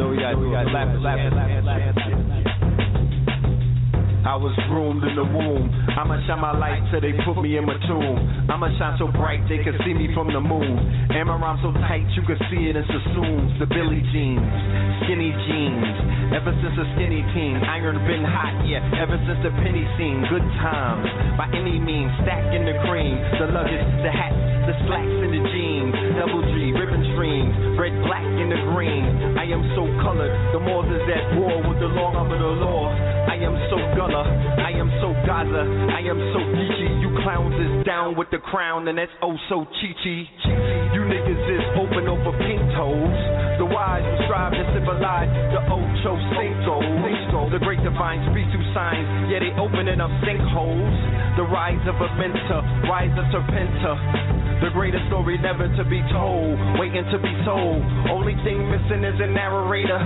know we got I was groomed in the womb. I'ma shine my light till they put me in my tomb. I'ma shine so bright they can see me from the moon. And my rhyme so tight you can see it in sassoons. The Billy jeans, skinny jeans. Ever since a skinny teen, iron been hot, yeah. Ever since the penny scene, good times. By any means, stacking the cream. The luggage, the hats, the slacks and the jeans. Double G, ribbon streams, red, black, and the green. I am so colored. The Moors is at war with the long arm of the law. I am so gullah, I am so Gaza, I am so geeky. You clowns is down with the crown, and that's oh so cheechy. You niggas is open over pink toes. The wise will strive to civilize the Ocho Cinco. The great divine speak through signs, yeah they opening up sinkholes. The rise of a mentor, rise of Serpenta. The greatest story never to be told, waiting to be told. Only thing missing is a narrator.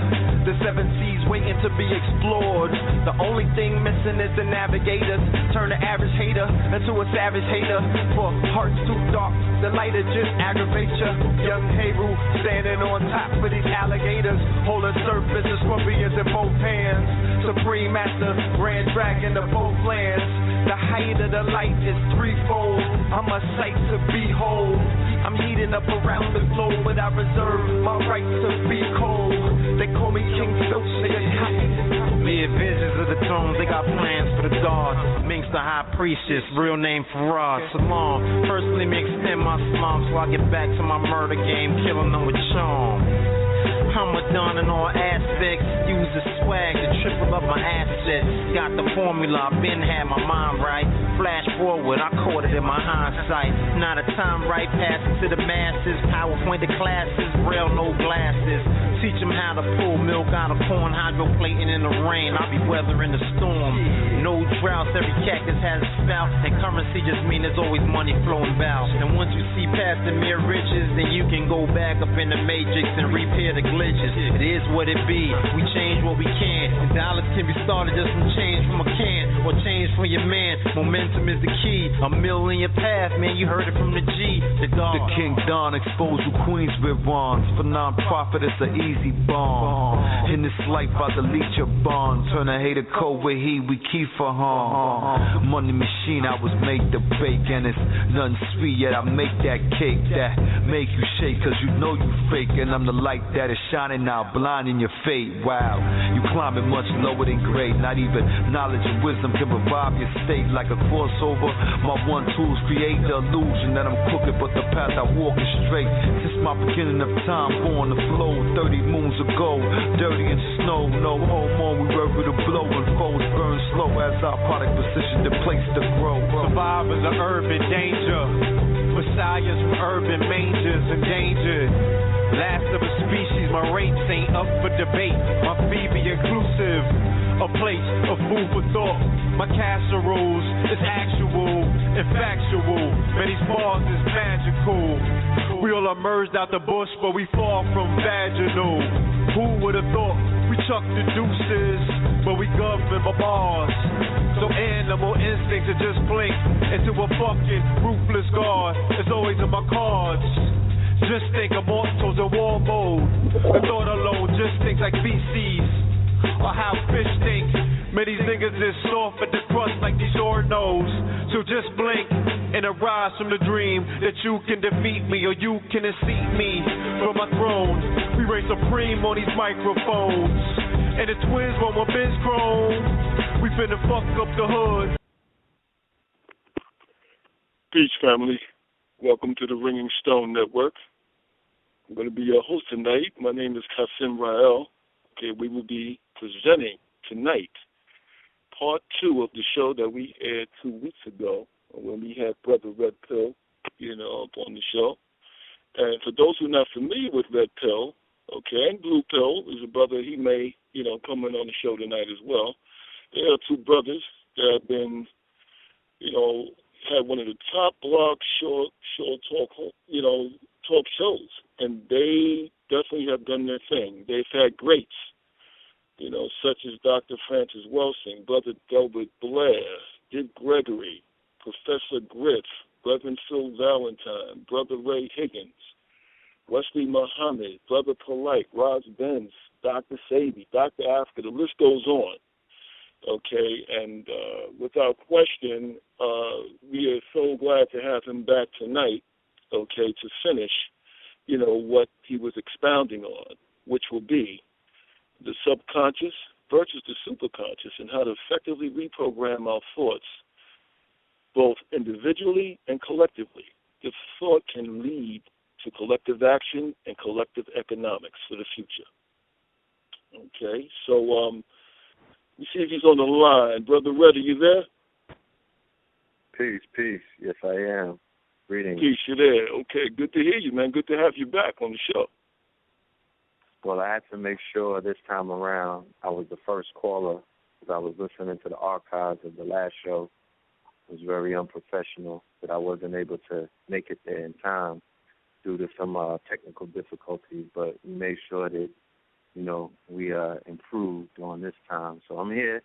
The seven seas waiting to be explored. The only thing missing is the navigators. Turn the average hater into a savage hater. For hearts too dark, the lighter just aggravates ya. Young Heru standing on top of these alligators, holding serpents and scorpions in both hands. Supreme Master, Grand Dragon of both lands. The height of the light is threefold. I'm a sight to behold. I'm heating up around the globe, but I reserve my right to be cold. They call me King Filch, nigga. Live visions of the throne, they got plans for the gods. Minx the high priestess, real name Farad Salam. First let me extend my salam so I get back to my murder game, killing them with charm. I'm a don in all aspects, use the swag to triple up my assets. Got the formula, I've been had my mind right. Flash forward, I caught it in my hindsight. Not a time right, pass it to the masses. PowerPoint the classes, braille no glasses. Teach them how to pull milk out of corn, hydroplating in the rain. I'll be weathering the storm. No droughts, every cactus has a spout. And currency just mean there's always money flowing about. And once you see past the mere riches, then you can go back up in the matrix and repair the glitches. It is what it be, we change what we can. And dollars can be started just from change from a can, or change from your man. Momentum is the key, a mill in your path, man, you heard it from the G. The King Don exposed you queens with wands. For non-profit it's an easy bond. In this life I delete your bond. Turn a hater cold with heat, we keep for harm. Money machine I was made to bake, and it's nothing sweet yet I make that cake that make you shake, cause you know you fake. And I'm the light that is shining now, blinding your fate. Wow, you climbing much lower than great. Not even knowledge and wisdom can revive your state. Like a crossover, my one tools create the illusion that I'm crooked, but the path I walk is straight. Since my beginning of time, born to flow 30 moons ago. Dirty and snow, no homo, we work with a blow, and foes burn slow as our product position the place to grow. Survivors of urban danger, messiahs from urban mangers endangered. Last of a species, my race ain't up for debate. My fee be inclusive, a place of food for thought. My casseroles is actual and factual. Many bars is magical. We all emerged out the bush, but we far from vaginal. Who would have thought we chuck the deuces, but we govern my bars? So animal instincts are just blink into a fucking ruthless guard. It's always in my cards. Just think of mortals in war mode. The thought alone just thinks like feces, or how fish think. Man, these niggas is soft at the crust like these Ornos. So just blink and arise from the dream that you can defeat me, or you can unseat me from my throne. We reign supreme on these microphones, and the twins want my biz chrome. We finna fuck up the hood. Peace, family. Welcome to the Ringing Stone Network. I'm going to be your host tonight. My name is Qasim Rael. Okay, we will be presenting tonight part 2 of the show that we aired 2 weeks ago when we had Brother Red Pill, up on the show. And for those who are not familiar with Red Pill, okay, and Blue Pill is a brother, he may, come in on the show tonight as well. There are 2 brothers that have been, had one of the top blog short talk, talk shows, and they definitely have done their thing. They've had greats, such as Dr. Francis Welsing, Brother Delbert Blair, Dick Gregory, Professor Griff, Reverend Phil Valentine, Brother Ray Higgins, Wesley Muhammad, Brother Polite, Roz Benz, Dr. Sabi, Dr. Africa, the list goes on. Okay, and without question, we are so glad to have him back tonight, okay, to finish, what he was expounding on, which will be the subconscious versus the superconscious and how to effectively reprogram our thoughts, both individually and collectively. The thought can lead to collective action and collective economics for the future. Okay, so let me see if he's on the line. Brother Red, are you there? Peace, peace. Yes, I am. Greetings. Peace, you're there. Okay, good to hear you, man. Good to have you back on the show. Well, I had to make sure this time around I was the first caller because I was listening to the archives of the last show. It was very unprofessional that I wasn't able to make it there in time due to some technical difficulties, but we made sure that, we improved on this time. So I'm here.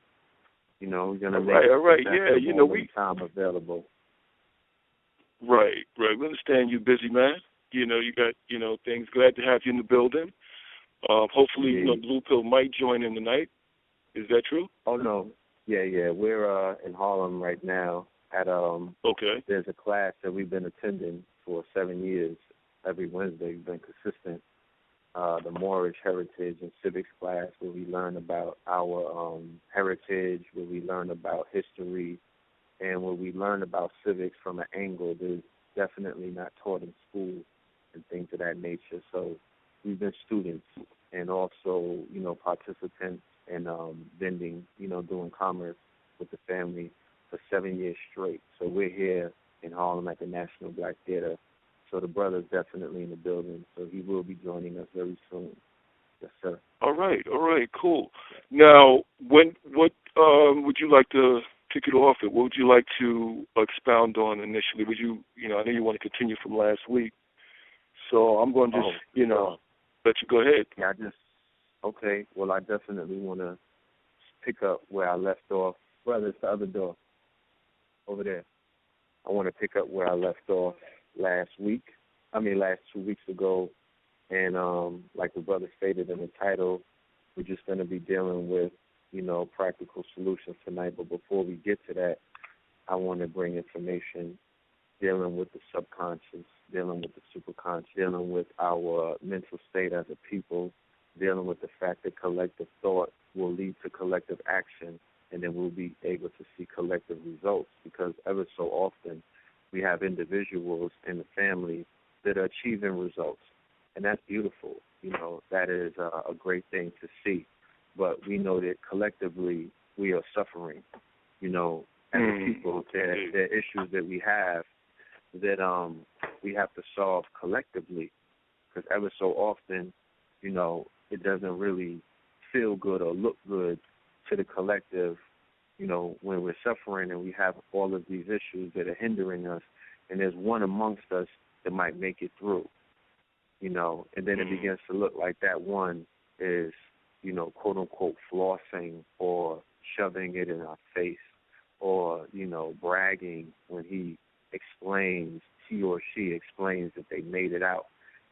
We're going to make we time available. Right. We understand you're busy, man. You got, things. Glad to have you in the building. Hopefully, Blue Pill might join in tonight. Is that true? Oh, no. Yeah. We're in Harlem right now at okay. There's a class that we've been attending for 7 years. Every Wednesday we've been consistent. The Moorish Heritage and Civics class, where we learn about our heritage, where we learn about history, and where we learn about civics from an angle that is definitely not taught in school and things of that nature. So we've been students and also, participants in vending, doing commerce with the family for 7 years straight. So we're here in Harlem at the National Black Theater. So the brother's definitely in the building, so he will be joining us very soon. Yes, sir. All right, cool. Now, what would you like to kick it off at? What would you like to expound on initially? Would you, I know you want to continue from last week, so I'm going to just, let you go ahead. Yeah, okay. Well, I definitely want to pick up where I left off. Brother, it's the other door over there. I want to pick up where I left off last 2 weeks ago, and like the brother stated in the title, we're just going to be dealing with, practical solutions tonight. But before we get to that, I want to bring information dealing with the subconscious, dealing with the superconscious, dealing with our mental state as a people, dealing with the fact that collective thought will lead to collective action, and then we'll be able to see collective results, because ever so often we have individuals in the family that are achieving results, and that's beautiful. That is a great thing to see. But we know that collectively we are suffering, as a people. There are issues that we have that we have to solve collectively, because ever so often, it doesn't really feel good or look good to the collective, when we're suffering and we have all of these issues that are hindering us, and there's one amongst us that might make it through, and then it begins to look like that one is, quote unquote, flossing or shoving it in our face or, bragging when he or she explains that they made it out,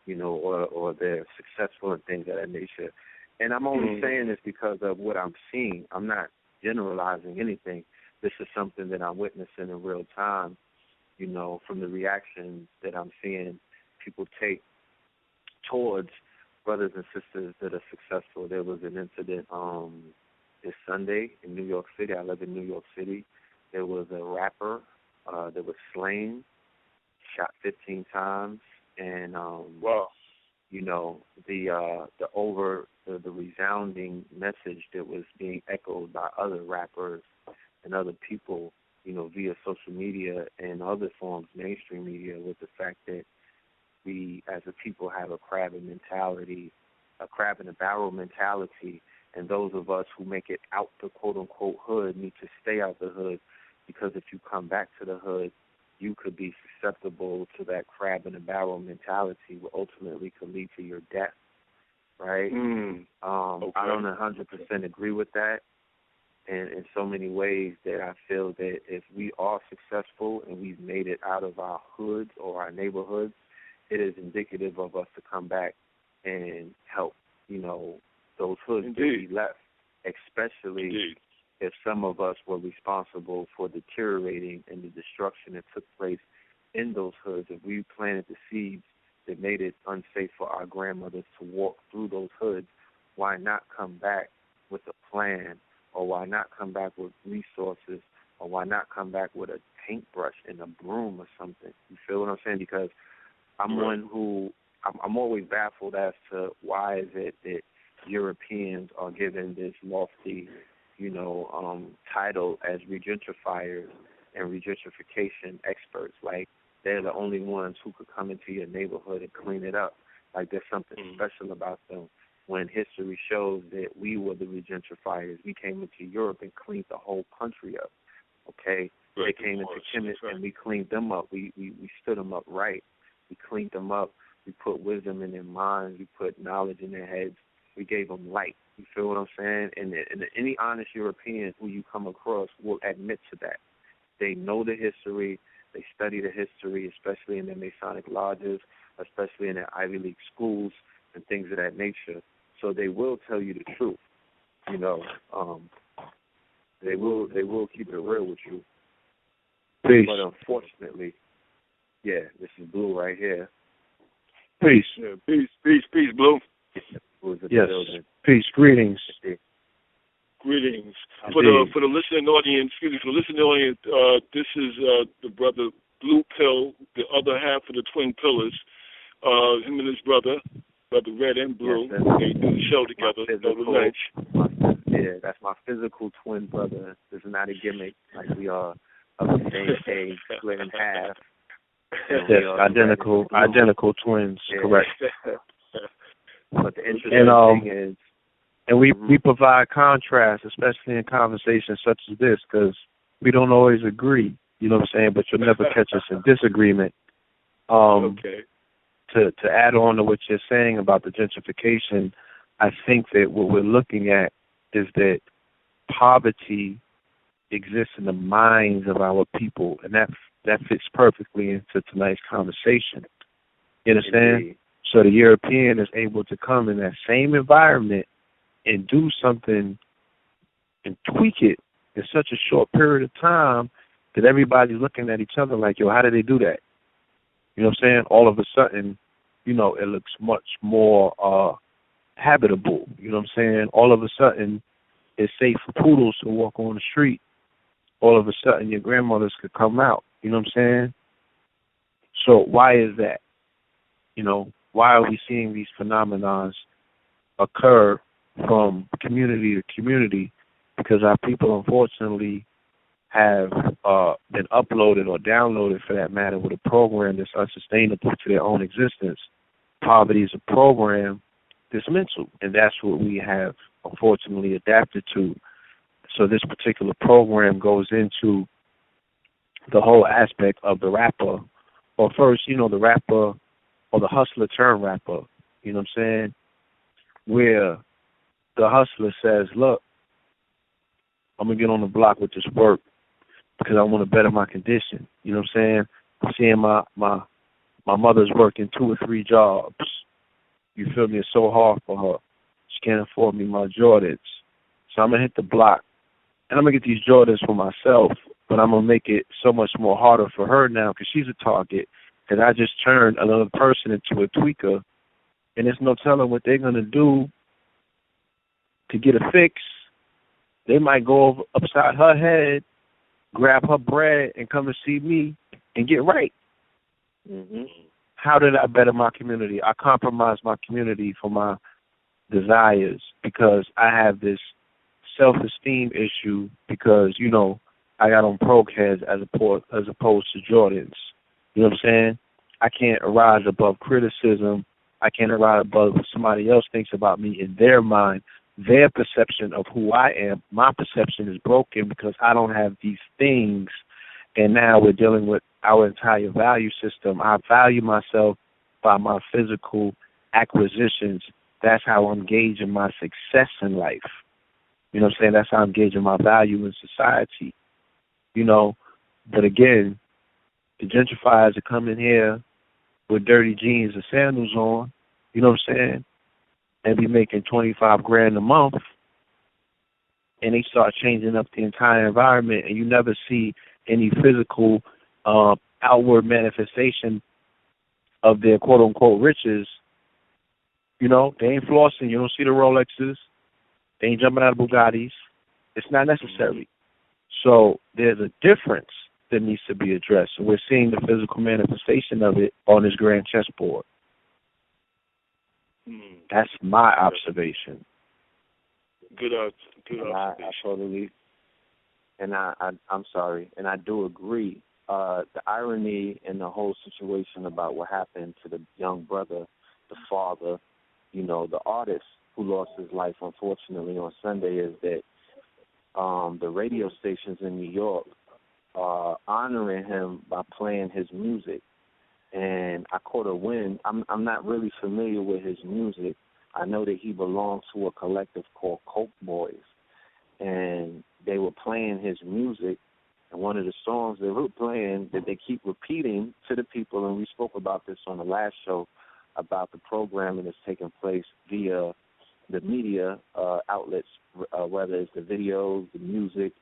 or they're successful and things of that nature. And I'm only saying this because of what I'm seeing. I'm not generalizing anything. This is something that I'm witnessing in real time, from the reactions that I'm seeing people take towards brothers and sisters that are successful. There was an incident this Sunday in New York City. I live in New York City. There was a rapper that was slain, shot 15 times, and the resounding message that was being echoed by other rappers and other people, via social media and other forms, mainstream media, with the fact that we as a people have a crab in a barrel mentality, and those of us who make it out the quote-unquote hood need to stay out the hood, because if you come back to the hood, you could be susceptible to that crab in a barrel mentality, which ultimately could lead to your death, right? Okay. I don't 100% agree with that, and in so many ways that I feel that if we are successful and we've made it out of our hoods or our neighborhoods, it is indicative of us to come back and help, those hoods that we left, especially if some of us were responsible for deteriorating and the destruction that took place in those hoods. If we planted the seeds that made it unsafe for our grandmothers to walk through those hoods, why not come back with a plan, or why not come back with resources, or why not come back with a paintbrush and a broom or something? You feel what I'm saying? Because I'm one who, I'm always baffled as to why is it that Europeans are given this lofty, title as regentrifiers and regentrification experts. Like, they're the only ones who could come into your neighborhood and clean it up. Like, there's something special about them. When history shows that we were the regentrifiers, we came into Europe and cleaned the whole country up. Okay, they came into Kemet and we cleaned them up. We stood them up right. We cleaned them up. We put wisdom in their minds. We put knowledge in their heads. We gave them light. You feel what I'm saying? And any honest European who you come across will admit to that. They know the history. They study the history, especially in their Masonic lodges, especially in their Ivy League schools and things of that nature. So they will tell you the truth. They will keep it real with you. Peace. But unfortunately, this is Blue right here. Peace. Yeah, peace, Blue. Yes. Peace. Greetings. Greetings. For the listening audience, this is the brother Blue Pill, the other half of the twin pillars. Him and his brother Red and Blue, they do the show together. That's my physical twin brother. This is not a gimmick. Like, we are of the same age, split in half. Yes, identical twins, correct. But the interesting thing is, and we provide contrast, especially in conversations such as this, because we don't always agree. You know what I'm saying? But you'll never catch us in disagreement. To add on to what you're saying about the gentrification, I think that what we're looking at is that poverty exists in the minds of our people, and that fits perfectly into tonight's conversation. You understand? Indeed. So the European is able to come in that same environment and do something and tweak it in such a short period of time that everybody's looking at each other like, yo, how did they do that? You know what I'm saying? All of a sudden, it looks much more habitable. You know what I'm saying? All of a sudden, it's safe for poodles to walk on the street. All of a sudden, your grandmothers could come out. You know what I'm saying? So why is that? Why are we seeing these phenomena occur from community to community? Because our people, unfortunately, have been uploaded or downloaded, for that matter, with a program that's unsustainable to their own existence. Poverty is a program that's mental, and that's what we have, unfortunately, adapted to. So this particular program goes into the whole aspect of the rapper, or first, the rapper or the hustler turned rapper, you know what I'm saying, where the hustler says, look, I'm going to get on the block with this work because I want to better my condition. You know what I'm saying? I'm seeing my mother's working 2 or 3 jobs. You feel me? It's so hard for her. She can't afford me my Jordans. So I'm going to hit the block, and I'm going to get these Jordans for myself, but I'm going to make it so much more harder for her now because she's a target, because I just turned another person into a tweaker, and there's no telling what they're going to do to get a fix. They might go upside her head, grab her bread, and come and see me and get right. Mm-hmm. How did I better my community? I compromised my community for my desires because I have this self-esteem issue because, I got on Proc heads as opposed to Jordans. You know what I'm saying? I can't arise above criticism. I can't arise above what somebody else thinks about me in their mind, their perception of who I am. My perception is broken because I don't have these things, and now we're dealing with our entire value system. I value myself by my physical acquisitions. That's how I'm gauging my success in life. You know what I'm saying? That's how I'm gauging my value in society. But again, the gentrifiers are coming here with dirty jeans and sandals on, you know what I'm saying, and be making $25,000 a month, and they start changing up the entire environment, and you never see any physical outward manifestation of their quote-unquote riches. You know, they ain't flossing. You don't see the Rolexes. They ain't jumping out of Bugattis. It's not necessary. So there's a difference that needs to be addressed. And we're seeing the physical manifestation of it on this grand chessboard. That's my observation. Good observation. I totally, and I'm sorry, and I do agree. The irony in the whole situation about what happened to the young brother, the father, you know, the artist who lost his life, unfortunately, on Sunday, is that the radio stations in New York are honoring him by playing his music. And I caught a wind. I'm not really familiar with his music. I know that he belonged to a collective called Coke Boys, and they were playing his music. And one of the songs they were playing that they keep repeating to the people, and we spoke about this on the last show, about the programming that's taking place via the media outlets, whether it's the videos, the music,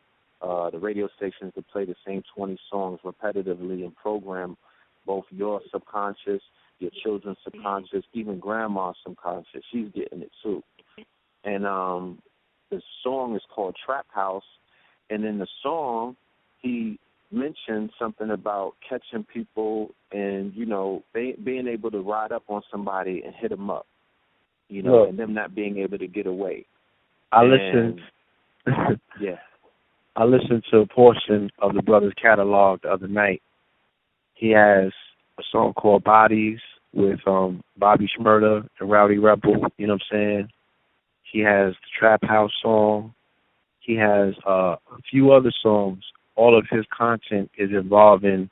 the radio stations that play the same 20 songs repetitively and program both your subconscious, your children's subconscious, even grandma's subconscious. She's getting it too. And the song is called Trap House, and in the song, he mentioned something about catching people and, you know, being able to ride up on somebody and hit them up, you know, and them not being able to get away. I listened to a portion of the brother's catalog the other night. He has a song called Bodies with Bobby Shmurda and Rowdy Rebel, you know what I'm saying? He has the Trap House song. He has a few other songs. All of his content is involving,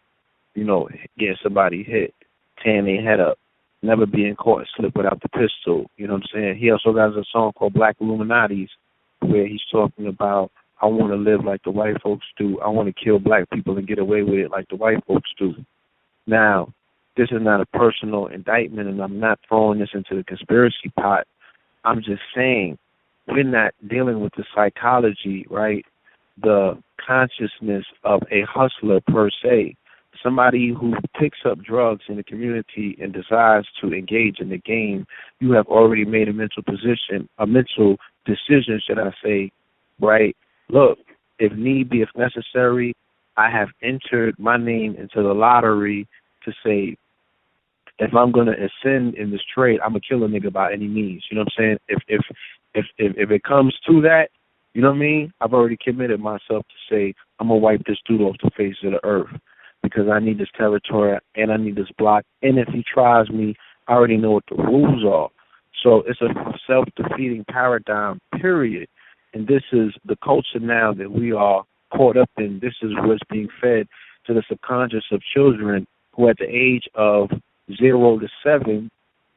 you know, getting somebody hit, tearing their head up, never being caught and slip without the pistol, you know what I'm saying? He also has a song called Black Illuminatis where he's talking about, I want to live like the white folks do. I want to kill black people and get away with it like the white folks do. Now, this is not a personal indictment, and I'm not throwing this into the conspiracy pot. I'm just saying we're not dealing with the psychology, right? The consciousness of a hustler per se. Somebody who picks up drugs in the community and decides to engage in the game, you have already made a mental decision, should I say, right? Look, if need be, if necessary, I have entered my name into the lottery to say, if I'm going to ascend in this trade, I'm going to kill a nigga by any means. You know what I'm saying? If it comes to that, you know what I mean? I've already committed myself to say, I'm going to wipe this dude off the face of the earth because I need this territory and I need this block. And if he tries me, I already know what the rules are. So it's a self-defeating paradigm, period. And this is the culture now that we are caught up in. This is what's being fed to the subconscious of children who at the age of 0 to 7,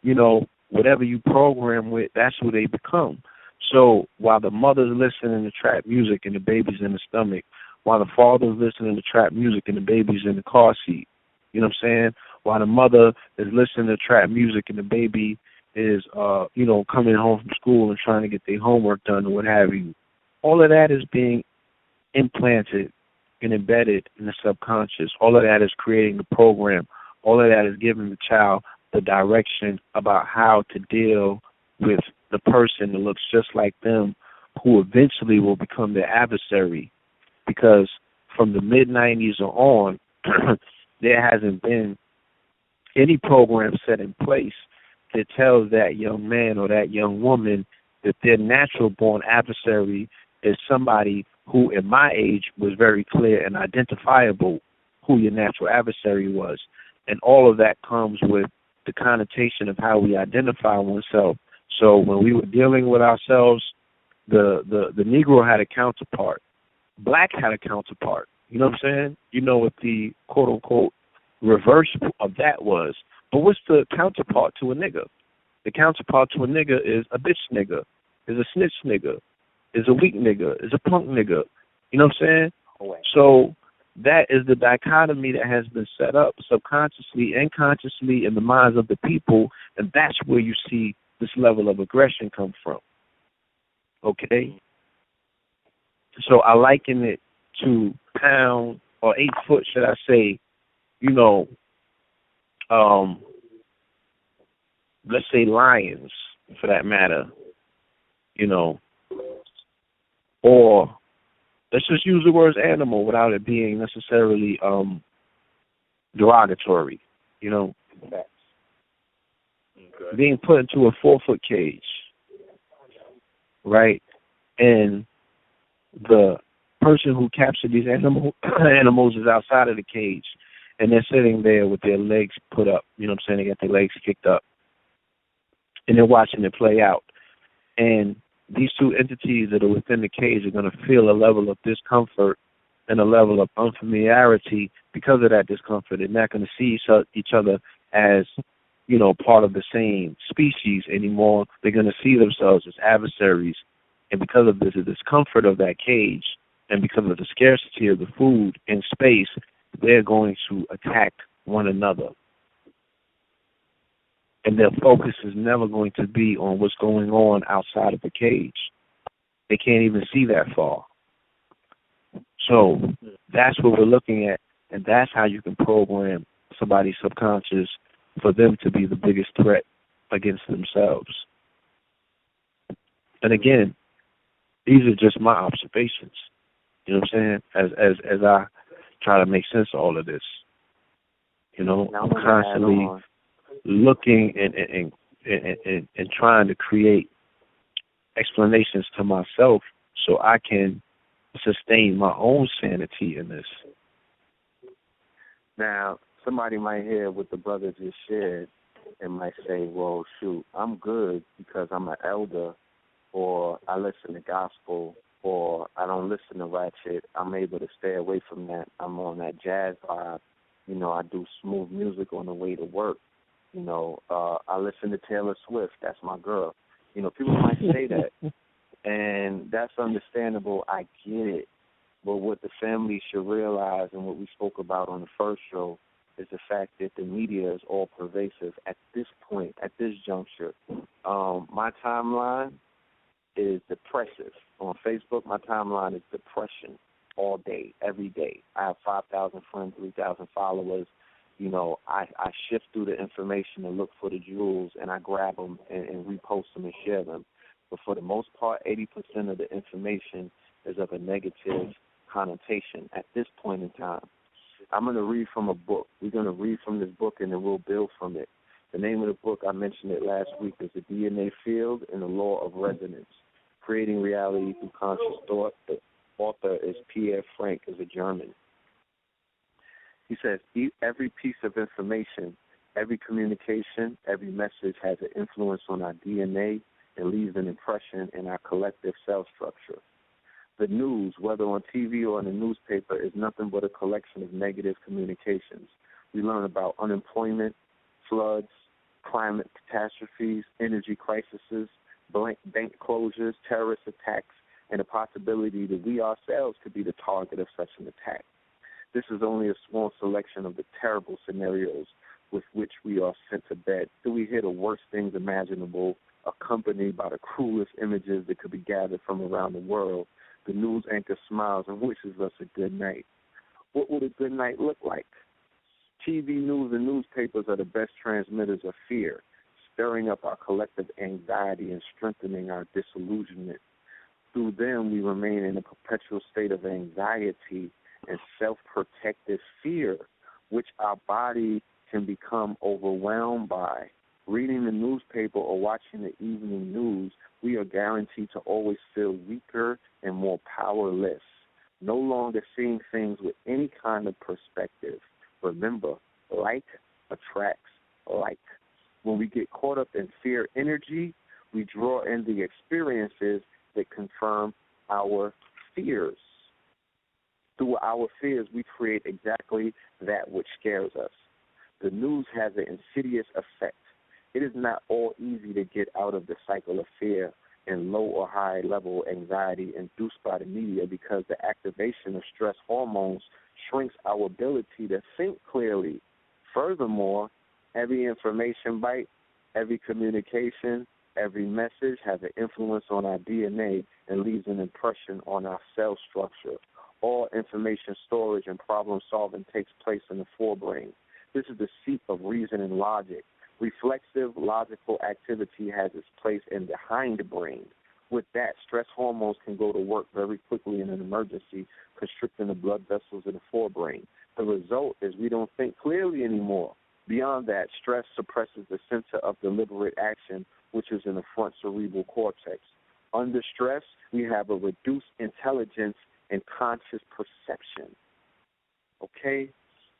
you know, whatever you program with, that's who they become. So while the mother's listening to trap music and the baby's in the stomach, while the father's listening to trap music and the baby's in the car seat, you know what I'm saying? While the mother is listening to trap music and the baby is, you know, coming home from school and trying to get their homework done or what have you. All of that is being implanted and embedded in the subconscious. All of that is creating the program. All of that is giving the child the direction about how to deal with the person that looks just like them who eventually will become their adversary. Because from the mid-90s on, there hasn't been any program set in place that tells that young man or that young woman that their natural-born adversary is somebody who, in my age, was very clear and identifiable who your natural adversary was. And all of that comes with the connotation of how we identify oneself. So when we were dealing with ourselves, the Negro had a counterpart. Black had a counterpart. You know what I'm saying? You know what the quote-unquote reverse of that was. But what's the counterpart to a nigga? The counterpart to a nigga is a bitch nigga, is a snitch nigga, is a weak nigga, is a punk nigga. You know what I'm saying? So that is the dichotomy that has been set up subconsciously and consciously in the minds of the people, and that's where you see this level of aggression come from. Okay? So I liken it to pound or 8 foot, should I say, let's say lions, for that matter, or let's just use the word animal without it being necessarily derogatory, Okay. being put into a 4-foot cage, right? And the person who captured these animals is outside of the cage, and they're sitting there with their legs put up, they got their legs kicked up, and they're watching it play out. And these two entities that are within the cage are going to feel a level of discomfort and a level of unfamiliarity because of that discomfort. They're not going to see each other as, part of the same species anymore. They're going to see themselves as adversaries. And because of the discomfort of that cage and because of the scarcity of the food and space, they're going to attack one another. And their focus is never going to be on what's going on outside of the cage. They can't even see that far. So that's what we're looking at, and that's how you can program somebody's subconscious for them to be the biggest threat against themselves. And again, these are just my observations. You know what I'm saying? As I try to make sense of all of this. I'm constantly looking and trying to create explanations to myself so I can sustain my own sanity in this. Now, somebody might hear what the brother just shared and might say, well, shoot, I'm good because I'm an elder, or I listen to gospel, or I don't listen to ratchet. I'm able to stay away from that. I'm on that jazz vibe. I do smooth music on the way to work. I listen to Taylor Swift. That's my girl. People might say that, and that's understandable. I get it. But what the family should realize, and what we spoke about on the first show, is the fact that the media is all pervasive at this point, at this juncture. My timeline is depressive. On Facebook, my timeline is depression all day, every day. I have 5,000 friends, 3,000 followers. I shift through the information and look for the jewels, and I grab them and repost them and share them. But for the most part, 80% of the information is of a negative connotation at this point in time. I'm going to read from a book. We're going to read from this book, and then we'll build from it. The name of the book, I mentioned it last week, is The DNA Field and the Law of Resonance, Creating Reality Through Conscious Thought. The author is Pierre Frank, is a German. He says, every piece of information, every communication, every message has an influence on our DNA and leaves an impression in our collective cell structure. The news, whether on TV or in a newspaper, is nothing but a collection of negative communications. We learn about unemployment, floods, climate catastrophes, energy crises, bank closures, terrorist attacks, and the possibility that we ourselves could be the target of such an attack. This is only a small selection of the terrible scenarios with which we are sent to bed. Do we hear the worst things imaginable, accompanied by the cruelest images that could be gathered from around the world? The news anchor smiles and wishes us a good night. What would a good night look like? TV news and newspapers are the best transmitters of fear, stirring up our collective anxiety and strengthening our disillusionment. Through them, we remain in a perpetual state of anxiety and self-protective fear, which our body can become overwhelmed by. Reading the newspaper or watching the evening news, we are guaranteed to always feel weaker and more powerless, no longer seeing things with any kind of perspective. Remember, like attracts like. When we get caught up in fear energy, we draw in the experiences that confirm our fears. Through our fears, we create exactly that which scares us. The news has an insidious effect. It is not all easy to get out of the cycle of fear and low or high level anxiety induced by the media, because the activation of stress hormones shrinks our ability to think clearly. Furthermore, every information bite, every communication, every message has an influence on our DNA and leaves an impression on our cell structure. All information storage and problem solving takes place in the forebrain. This is the seat of reason and logic. Reflexive, logical activity has its place in the hindbrain. With that, stress hormones can go to work very quickly in an emergency, constricting the blood vessels in the forebrain. The result is we don't think clearly anymore. Beyond that, stress suppresses the center of deliberate action, which is in the front cerebral cortex. Under stress, we have a reduced intelligence and conscious perception. Okay?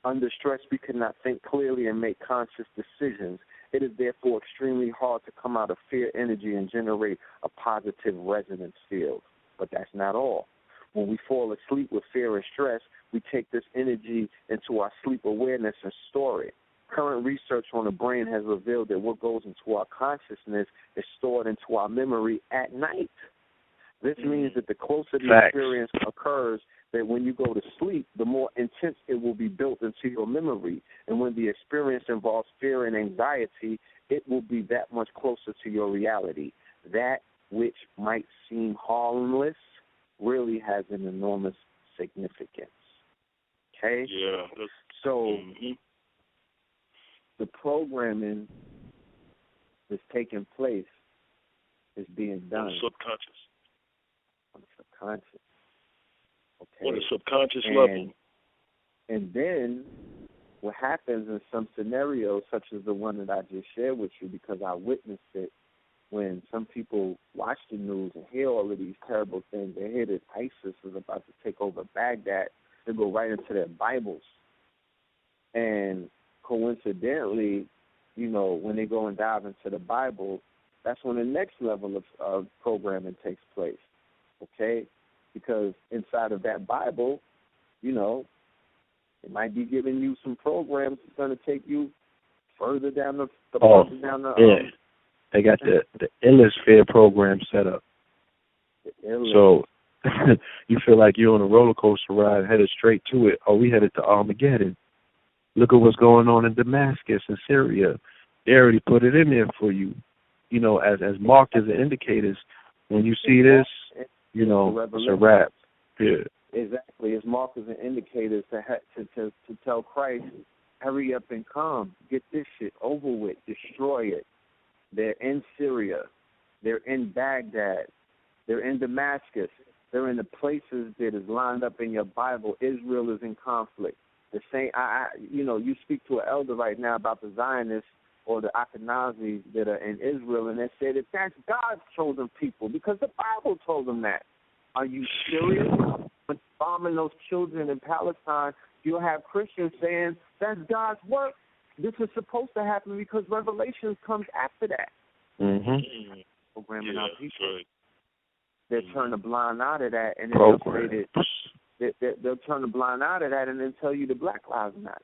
Under stress, we cannot think clearly and make conscious decisions. It is therefore extremely hard to come out of fear energy and generate a positive resonance field. But that's not all. When we fall asleep with fear and stress, we take this energy into our sleep awareness and store it. Current research on the brain has revealed that what goes into our consciousness is stored into our memory at night. This means that the closer the experience occurs, that when you go to sleep, the more intense it will be built into your memory. And when the experience involves fear and anxiety, it will be that much closer to your reality. That which might seem harmless really has an enormous significance. Okay? Yeah. So the programming that's taking place is being done. On the subconscious. On the subconscious. Okay. On the subconscious level. And then what happens in some scenarios, such as the one that I just shared with you, because I witnessed it, when some people watch the news and hear all of these terrible things, they hear that ISIS is about to take over Baghdad, they go right into their Bibles. And coincidentally, you know, when they go and dive into the Bible, that's when the next level of programming takes place, okay? Because inside of that Bible, you know, it might be giving you some programs that's going to take you further down the They got the Illusphere program set up. So you feel like you're on a roller coaster ride headed straight to it. Oh, we headed to Armageddon. Look at what's going on in Damascus and Syria. They already put it in there for you. You know, as marked as the indicators. When you see this, you know, it's a wrap. Yeah. Exactly. It's marked as an indicator to tell Christ, hurry up and come. Get this shit over with. Destroy it. They're in Syria. They're in Baghdad. They're in Damascus. They're in the places that is lined up in your Bible. Israel is in conflict. The same, you speak to an elder right now about the Zionists or the Ashkenazis that are in Israel, and they say that that's God's chosen people because the Bible told them that. Are you serious? When bombing those children in Palestine, you'll have Christians saying that's God's work. This is supposed to happen because Revelation comes after that. Mm-hmm. Programming our people. Right. They'll turn a blind eye to that, and then they'll say that they'll turn a blind eye to that, and then tell you the Black Lives Matter.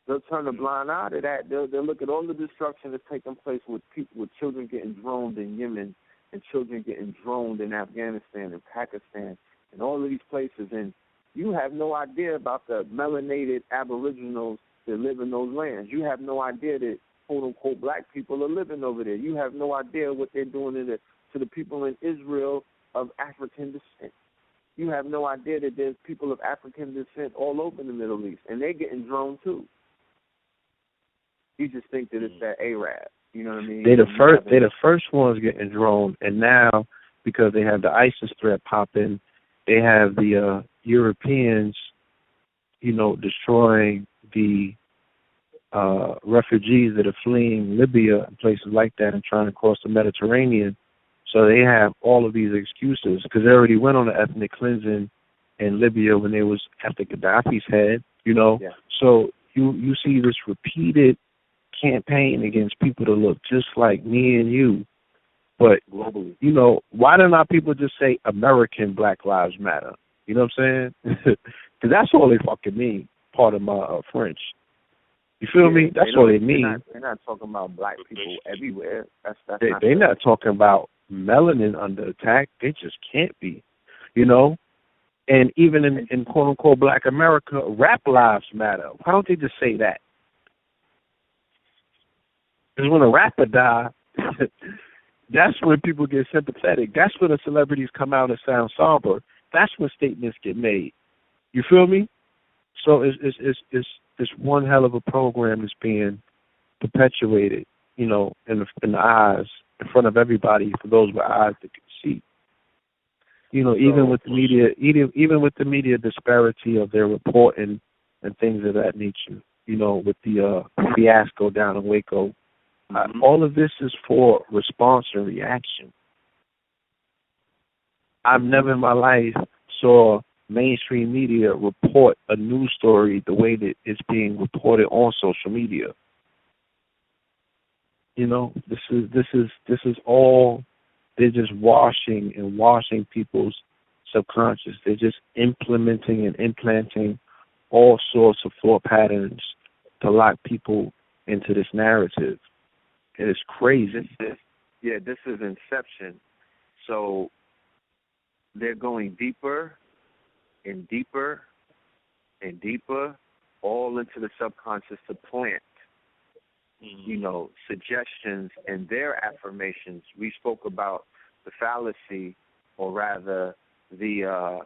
They'll turn a blind eye to that. They'll look at all the destruction that's taking place with people, with children getting droned in Yemen and children getting droned in Afghanistan and Pakistan and all of these places, and you have no idea about the melanated aboriginals that live in those lands. You have no idea that quote-unquote black people are living over there. You have no idea what they're doing to the people in Israel of African descent. You have no idea that there's people of African descent all over the Middle East, and they're getting droned too. You just think that it's that Arab. You know what I mean? They're the first ones getting droned, and now because they have the ISIS threat popping, they have the Europeans, destroying the refugees that are fleeing Libya and places like that and trying to cross the Mediterranean. So they have all of these excuses because they already went on the ethnic cleansing in Libya when they was after Gaddafi's head, Yeah. So you see this repeated campaign against people to look just like me and you. But, globally, why don't our people just say American Black Lives Matter? You know what I'm saying? Because that's all they fucking mean, part of my French. You feel me? That's all they mean. They're not talking about black people everywhere. They're not talking about melanin under attack. They just can't be, you know? And even in quote-unquote black America, rap lives matter. Why don't they just say that? Because when a rapper dies, that's when people get sympathetic. That's when the celebrities come out and sound somber. That's when statements get made. You feel me? So it's one hell of a program that's being perpetuated, you know, in the eyes, in front of everybody, for those with eyes that can see. You know, even with the media disparity of their reporting and things of that nature. You know, with the fiasco down in Waco, all of this is for response and reaction. I've never in my life saw mainstream media report a news story the way that it's being reported on social media. You know, this is all, they're just washing people's subconscious. They're just implementing and implanting all sorts of thought patterns to lock people into this narrative. It is crazy. This is inception. So they're going deeper and deeper and deeper, all into the subconscious to plant, you know, suggestions and their affirmations. We spoke about the fallacy, or rather the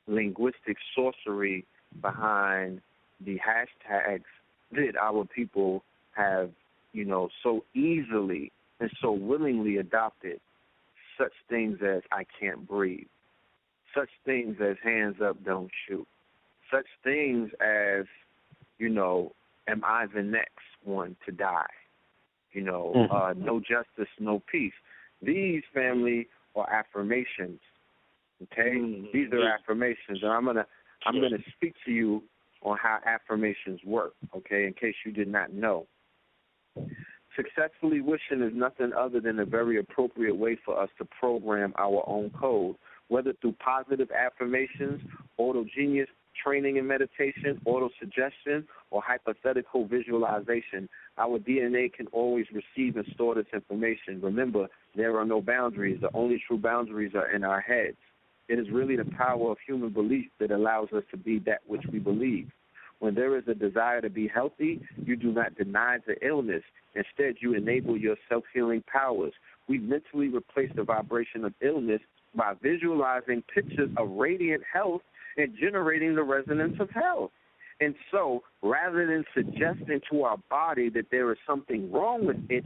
linguistic sorcery behind the hashtags that our people have, you know, so easily and so willingly adopted. Such things as I can't breathe. Such things as hands up, don't shoot. Such things as, you know, am I the next one to die? You know, no justice, no peace. These, family, are affirmations. Okay? These are affirmations. And I'm gonna speak to you on how affirmations work, okay, in case you did not know. Successfully wishing is nothing other than a very appropriate way for us to program our own code, whether through positive affirmations, autogenius training and meditation, auto-suggestion, or hypothetical visualization. Our DNA can always receive and store this information. Remember, there are no boundaries. The only true boundaries are in our heads. It is really the power of human belief that allows us to be that which we believe. When there is a desire to be healthy, you do not deny the illness. Instead, you enable your self-healing powers. We mentally replace the vibration of illness by visualizing pictures of radiant health and generating the resonance of health. And so, rather than suggesting to our body that there is something wrong with it,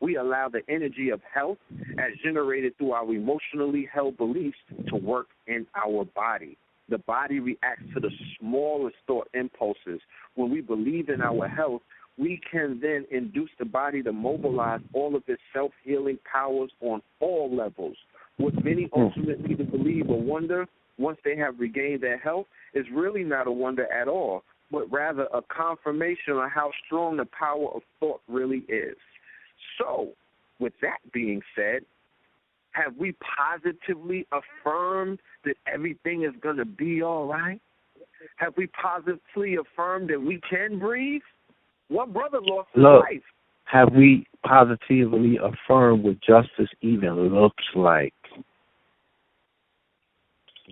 we allow the energy of health, as generated through our emotionally held beliefs, to work in our body. The body reacts to the smallest thought impulses. When we believe in our health, we can then induce the body to mobilize all of its self-healing powers on all levels. What many ultimately believe or wonder once they have regained their health is really not a wonder at all, but rather a confirmation of how strong the power of thought really is. So, with that being said, have we positively affirmed that everything is going to be all right? Have we positively affirmed that we can breathe? One brother lost his life. Have we positively affirmed what justice even looks like?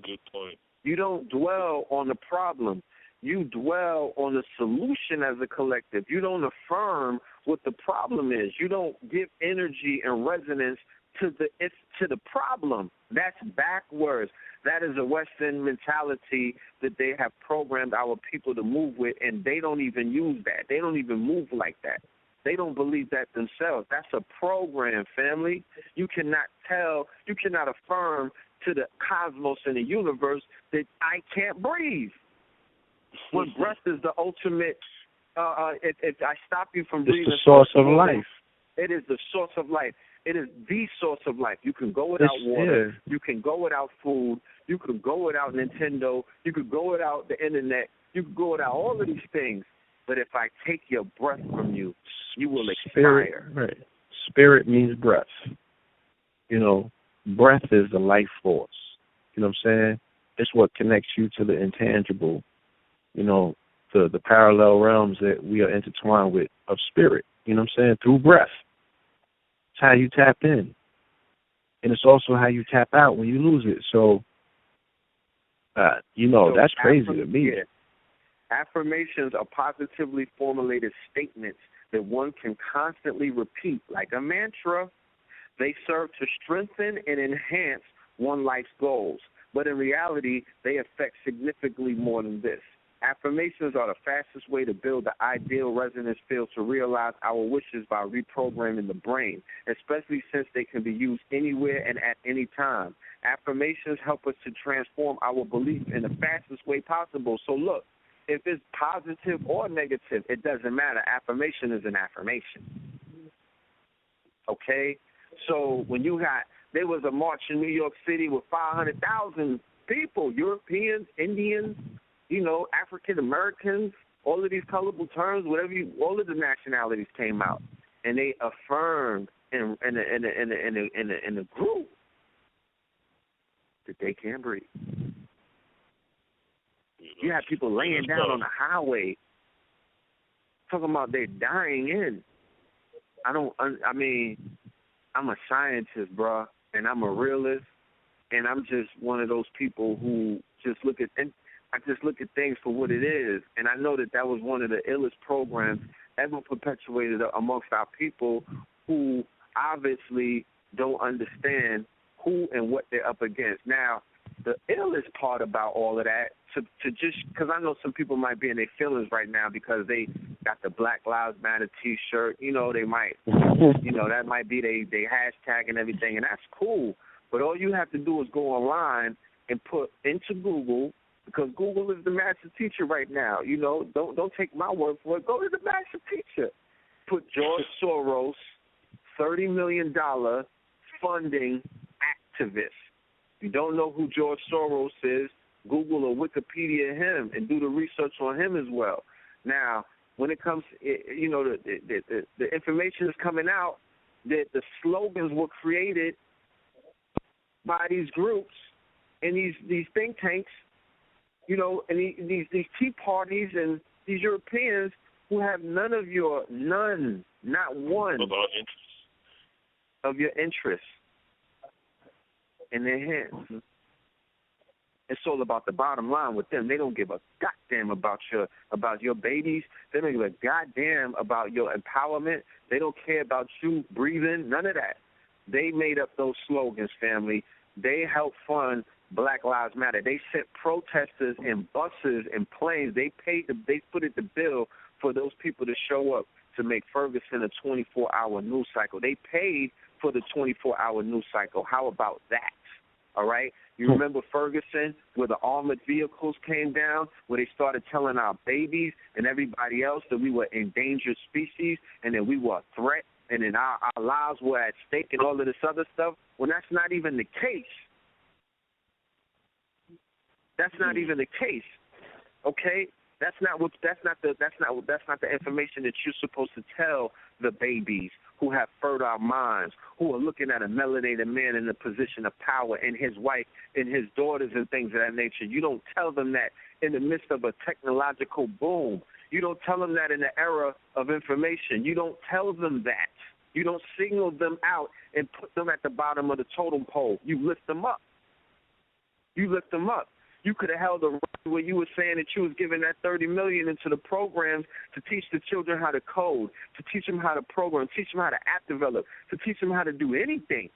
Good point. You don't dwell on the problem. You dwell on the solution as a collective. You don't affirm what the problem is. You don't give energy and resonance to the problem. That's backwards. That is a Western mentality that they have programmed our people to move with, and they don't even use that. They don't even move like that. They don't believe that themselves. That's a program, family. You cannot affirm to the cosmos and the universe that I can't breathe. When breath is the ultimate, if I stop you from breathing. It's the source of life. It is the source of life. It is the source of life. You can go without water. You can go without food. You can go without Nintendo. You could go without the internet. You could go without all of these things. But if I take your breath from you, you will expire. Right. Spirit means breath. You know, breath is the life force. You know what I'm saying? It's what connects you to the intangible. You know, the parallel realms that we are intertwined with of spirit, you know what I'm saying, through breath. It's how you tap in. And it's also how you tap out when you lose it. So, that's crazy to me. Yeah. Affirmations are positively formulated statements that one can constantly repeat like a mantra. They serve to strengthen and enhance one's life's goals, but in reality, they affect significantly more than this. Affirmations are the fastest way to build the ideal resonance field to realize our wishes by reprogramming the brain, especially since they can be used anywhere and at any time. Affirmations help us to transform our belief in the fastest way possible. So look, if it's positive or negative, it doesn't matter. Affirmation is an affirmation. Okay? So when there was a march in New York City with 500,000 people, Europeans, Indians, African Americans, all of these colorful terms, all of the nationalities came out, and they affirmed in the group that they can't breathe. You have people laying down on the highway talking about they're dying in. I'm a scientist, bruh, and I'm a realist, and I'm just one of those people who just look at things for what it is. And I know that was one of the illest programs ever perpetuated amongst our people who obviously don't understand who and what they're up against. Now, the illest part about all of that, because I know some people might be in their feelings right now because they got the Black Lives Matter T-shirt. They might, that might be they hashtag and everything, and that's cool. But all you have to do is go online and put into Google, because Google is the master teacher right now. Don't take my word for it. Go to the master teacher. Put George Soros, $30 million funding activist. If you don't know who George Soros is, Google or Wikipedia him and do the research on him as well. Now, when it comes, the information is coming out that the slogans were created by these groups and these think tanks, and these tea parties and these Europeans who have not one of your interests in their hands. It's all about the bottom line with them. They don't give a goddamn about your babies. They don't give a goddamn about your empowerment. They don't care about you breathing, none of that. They made up those slogans, family. They helped fund Black Lives Matter. They sent protesters in buses and planes. They footed the bill for those people to show up to make Ferguson a 24-hour news cycle. They paid for the 24-hour news cycle. How about that? All right? You remember Ferguson, where the armored vehicles came down, where they started telling our babies and everybody else that we were endangered species and that we were a threat and then our lives were at stake and all of this other stuff? Well, that's not even the case. That's not even the case. Okay? That's not the information that you're supposed to tell the babies who have fertile minds, who are looking at a melanated man in a position of power and his wife and his daughters and things of that nature. You don't tell them that in the midst of a technological boom. You don't tell them that in the era of information. You don't tell them that. You don't signal them out and put them at the bottom of the totem pole. You lift them up. You lift them up. You could have held a rally where you were saying that you was giving that $30 million into the programs to teach the children how to code, to teach them how to program, teach them how to app develop, to teach them how to do anything,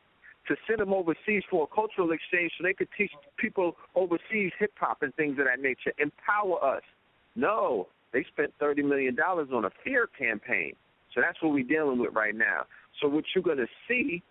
to send them overseas for a cultural exchange so they could teach people overseas hip-hop and things of that nature, empower us. No, they spent $30 million on a fear campaign. So that's what we're dealing with right now. So what you're going to see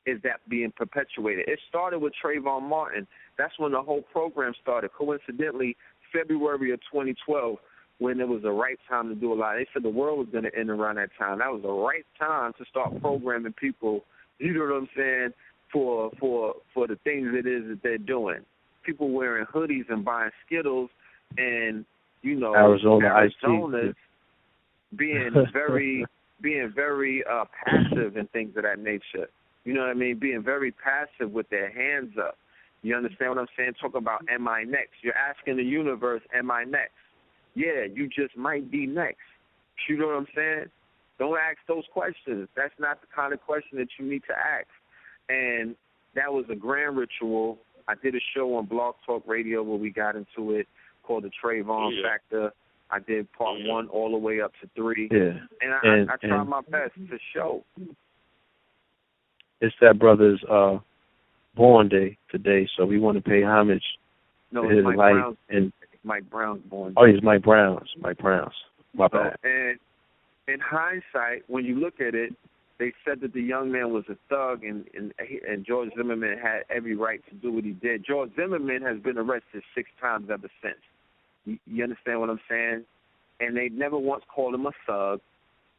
is that being perpetuated. It started with Trayvon Martin. That's when the whole program started. Coincidentally, February of 2012, when it was the right time to do a lot. They said the world was going to end around that time. That was the right time to start programming people, you know what I'm saying, for the things it is that they're doing. People wearing hoodies and buying Skittles and, Arizona's being very passive and things of that nature. You know what I mean? Being very passive with their hands up. You understand what I'm saying? Talk about, am I next? You're asking the universe, am I next? yeah, you just might be next. You know what I'm saying? Don't ask those questions. That's not the kind of question that you need to ask. And that was a grand ritual. I did a show on Blog Talk Radio where we got into it called the Trayvon Factor. I did part 1 all the way up to 3. Yeah. And I tried my best to show. It's that brother's born day today, so we want to pay homage to his Mike life. Brown's, and Mike Brown's born day. Oh, he's Mike Brown's. My bad. And in hindsight, when you look at it, they said that the young man was a thug, and George Zimmerman had every right to do what he did. George Zimmerman has been arrested 6 times ever since. You understand what I'm saying? And they never once called him a thug.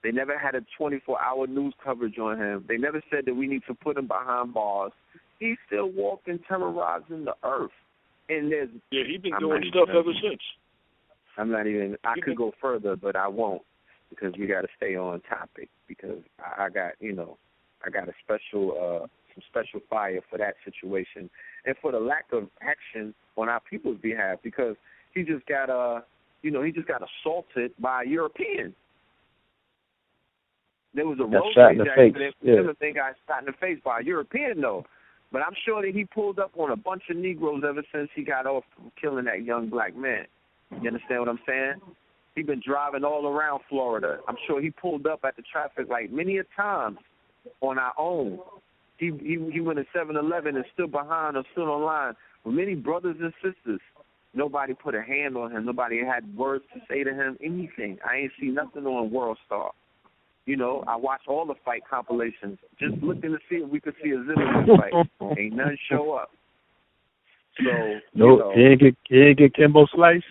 They never had a 24-hour news coverage on him. They never said that we need to put him behind bars. He's still walking, terrorizing the earth. And there's he's been doing stuff ever since. I could go further, but I won't, because we got to stay on topic, because I got a special some special fire for that situation and for the lack of action on our people's behalf, because he just got assaulted by a European. There was a road rage accident. I think I shot in the face by a European, though. But I'm sure that he pulled up on a bunch of Negroes ever since he got off killing that young black man. You understand what I'm saying? He's been driving all around Florida. I'm sure he pulled up at the traffic light many a times on our own. He went to 7-Eleven and stood behind or stood on line with many brothers and sisters. Nobody put a hand on him. Nobody had words to say to him, anything. I ain't see nothing on World Star. You know, I watched all the fight compilations, just looking to see if we could see a Zimmerman fight. Ain't none show up. So, he ain't get Kimbo Slice?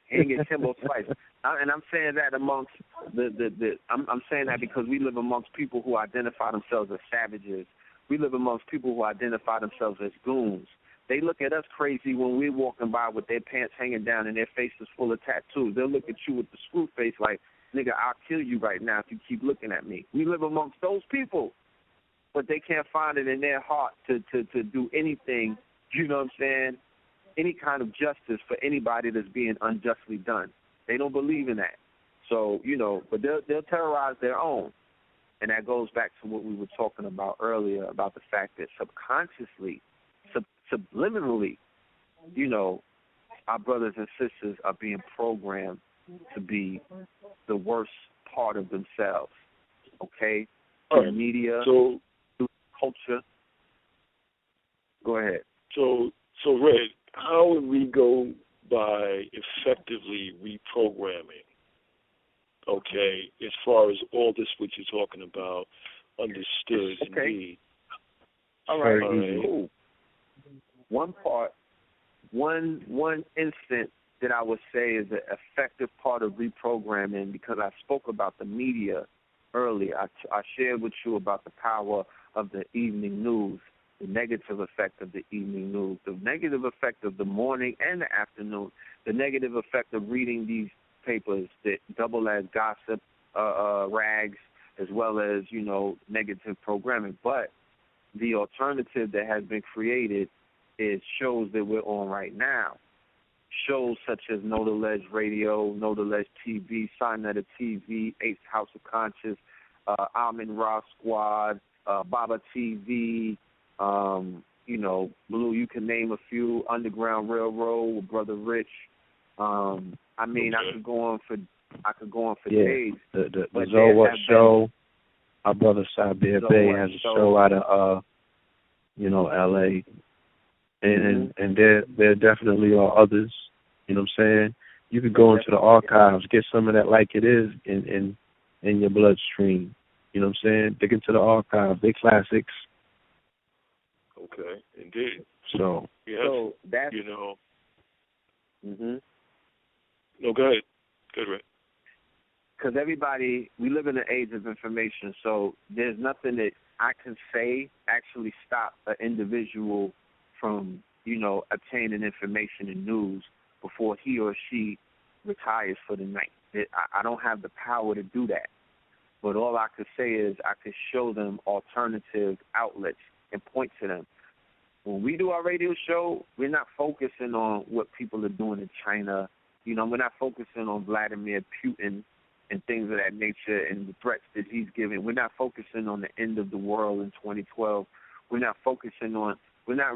He ain't get Kimbo Slice. And I'm saying that amongst I'm saying that because we live amongst people who identify themselves as savages. We live amongst people who identify themselves as goons. They look at us crazy when we're walking by with their pants hanging down and their faces full of tattoos. They'll look at you with the screw face like, nigga, I'll kill you right now if you keep looking at me. We live amongst those people, but they can't find it in their heart to do anything, you know what I'm saying, any kind of justice for anybody that's being unjustly done. They don't believe in that. So, but they'll terrorize their own. And that goes back to what we were talking about earlier about the fact that subconsciously, subliminally, our brothers and sisters are being programmed to be the worst part of themselves, okay? Through media, through culture. Go ahead. So Red, how would we go by effectively reprogramming, okay, as far as all this what you're talking about, understood indeed? All right, cool. One instant that I would say is an effective part of reprogramming, because I spoke about the media earlier. I shared with you about the power of the evening news, the negative effect of the evening news, the negative effect of the morning and the afternoon, the negative effect of reading these papers that double as gossip rags, as well as, negative programming. But the alternative that has been created is shows that we're on right now. Shows such as Know the Ledge Radio, Know the Ledge TV, Sinetta TV, Eighth House of Conscious, Amin Ra Squad, Baba TV, Blue, you can name a few, Underground Railroad with Brother Rich. I could go on for days. The Zoa show. Our brother Sabir Bey has a show out of LA. And there definitely are others, you know what I'm saying? You could go into the archives, get some of that like it is in your bloodstream. You know what I'm saying? Dig into the archives, they classics. Okay, indeed. So that's No, go ahead. Good, Ray. Because we live in an age of information, so there's nothing that I can say actually stop an individual from, obtaining information and news before he or she retires for the night. I don't have the power to do that. But all I could say is I could show them alternative outlets and point to them. When we do our radio show, we're not focusing on what people are doing in China, We're not focusing on Vladimir Putin and things of that nature and the threats that he's giving. We're not focusing on the end of the world in 2012. We're not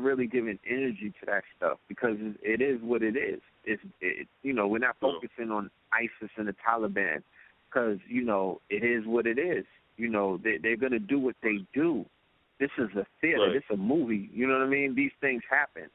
really giving energy to that stuff because it is what it is. We're not focusing on ISIS and the Taliban because, it is what it is. They're going to do what they do. This is a theater. Right. This is a movie. You know what I mean? These things happen.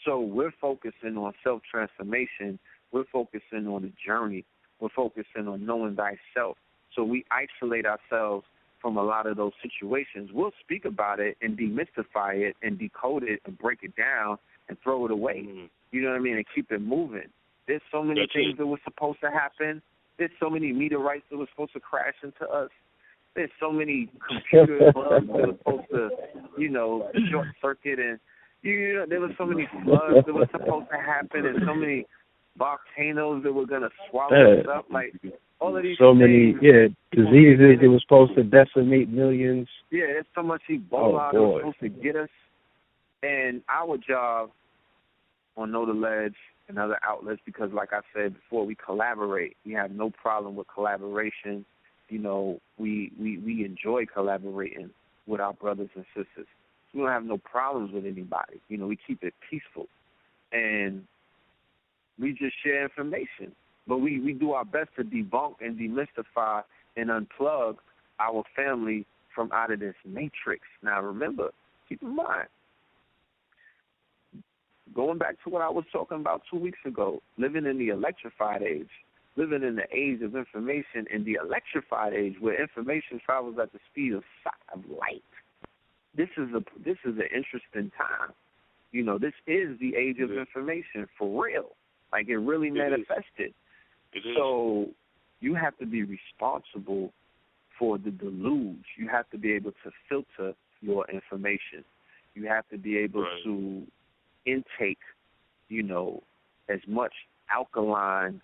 So we're focusing on self-transformation. We're focusing on the journey. We're focusing on knowing thyself. So we isolate ourselves from a lot of those situations. We'll speak about it and demystify it and decode it and break it down and throw it away. Mm-hmm. You know what I mean? And keep it moving. There's so many things that were supposed to happen. There's so many meteorites that were supposed to crash into us. There's so many computer bugs that were supposed to, short circuit, and there were so many floods that were supposed to happen, and so many volcanoes that were gonna swallow us up. Like all of these. So things, many, diseases that were supposed to decimate millions. Yeah, there's so much Ebola that was supposed to get us, and our job on Know the Ledge and other outlets, because like I said before, we collaborate. We have no problem with collaboration. We enjoy collaborating with our brothers and sisters. We don't have no problems with anybody. We keep it peaceful. And we just share information. But we do our best to debunk and demystify and unplug our family from out of this matrix. Now remember, keep in mind, going back to what I was talking about 2 weeks ago, living in the electrified age, living in the age of information, in the electrified age where information travels at the speed of light. This is an interesting time. This is the age of information for real. Like it really manifested. So you have to be responsible for the deluge. You have to be able to filter your information. You have to be able to intake, as much alkaline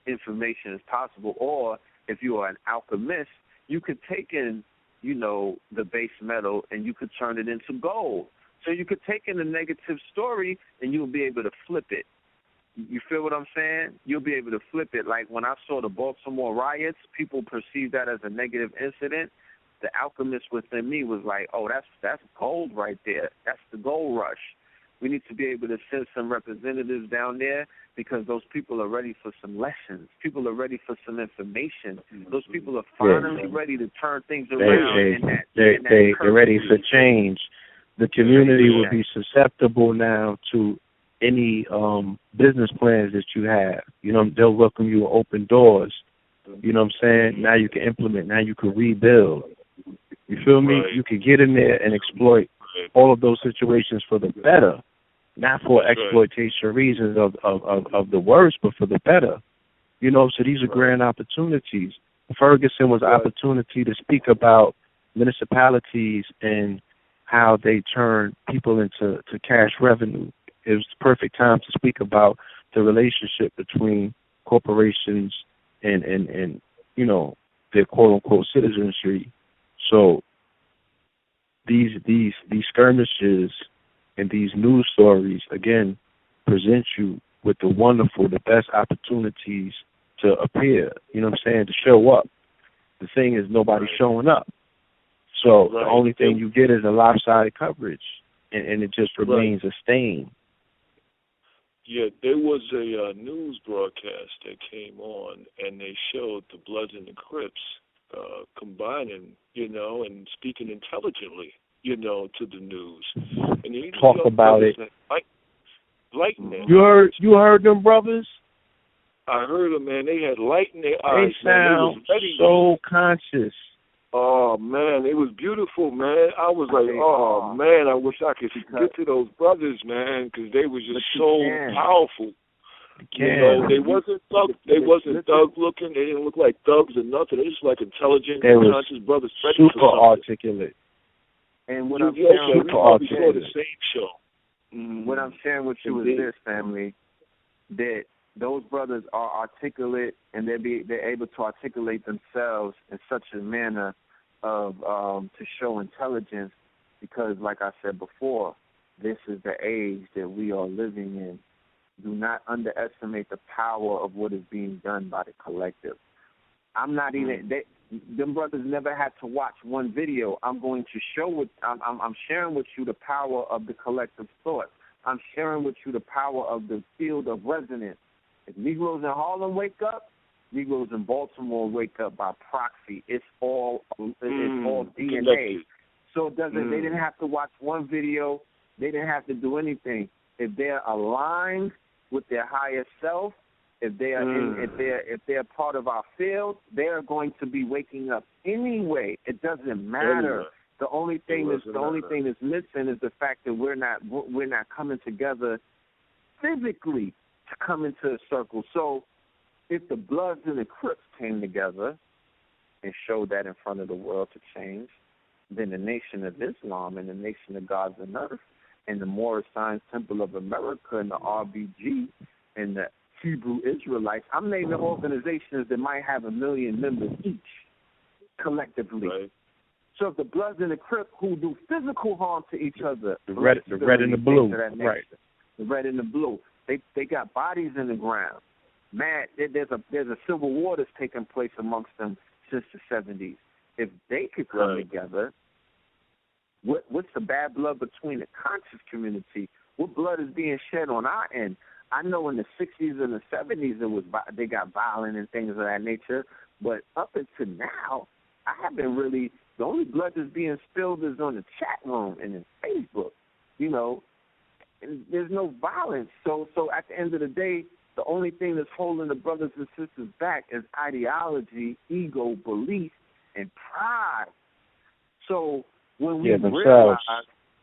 information as possible. Or if you are an alchemist, you could take in, the base metal and you could turn it into gold. So you could take in a negative story and you'll be able to flip it. You feel what I'm saying? You'll be able to flip it. Like when I saw the Baltimore riots, people perceived that as a negative incident. The alchemist within me was like, oh, that's gold right there. That's the gold rush. We need to be able to send some representatives down there because those people are ready for some lessons. People are ready for some information. Those people are finally ready to turn things around. They're ready for change. The community will be susceptible now to any business plans that you have. They'll welcome you with open doors. You know what I'm saying? Now you can implement. Now you can rebuild. You feel me? You can get in there and exploit all of those situations for the better. Not for exploitation reasons of the worst, but for the better. So these are grand opportunities. Ferguson was an opportunity to speak about municipalities and how they turn people into cash revenue. It was the perfect time to speak about the relationship between corporations and their quote-unquote citizenry. So these skirmishes and these news stories, again, present you with the best opportunities to appear, to show up. The thing is nobody's showing up. So the only thing you get is a lopsided coverage, and it just remains a stain. Yeah, there was a news broadcast that came on, and they showed the Bloods and the Crips combining, and speaking intelligently, to the news. And talk about it. Lightning. You heard them brothers? I heard them, man. They had light in their eyes. They sound so conscious. Oh, man, it was beautiful, man. I was like, oh, man, I wish I could get to those brothers, man, because they were just so powerful. They wasn't thug looking. They didn't look like thugs or nothing. They just like intelligent, conscious brothers. Super articulate. And what I'm sharing with you, saw the same show. What I'm sharing with you is this, family, that those brothers are articulate, and they're able to articulate themselves in such a manner of to show intelligence, because, like I said before, this is the age that we are living in. do not underestimate the power of what is being done by the collective. I'm not even them brothers never had to watch one video. I'm going to show it. I'm sharing with you the power of the collective thought. I'm sharing with you the power of the field of resonance. If Negroes in Harlem wake up, Negroes in Baltimore wake up by proxy. It's all DNA. So it doesn't. They didn't have to watch one video. They didn't have to do anything. If they're aligned with their higher self, if they're part of our field, they are going to be waking up anyway. It doesn't matter. The only thing that's missing is the fact that we're not coming together physically to come into a circle. So if the Bloods and the Crips came together and showed that in front of the world to change, then the Nation of Islam and the Nation of Gods and Earth and the Moorish Science Temple of America and the RBG and the Hebrew Israelites, I'm naming organizations that might have 1 million members each collectively. Right. So if the Bloods and the Crips who do physical harm to each other, the red and the blue, right? The red and the blue, they got bodies in the ground. Man, there's a civil war that's taken place amongst them since the 70s. If they could come together, what's the bad blood between the conscious community? What blood is being shed on our end? I know in the 60s and the 70s they got violent and things of that nature, but up until now, I haven't really. The only blood that's being spilled is on the chat room and in Facebook, and there's no violence. So at the end of the day, the only thing that's holding the brothers and sisters back is ideology, ego, belief, and pride. So when we realize,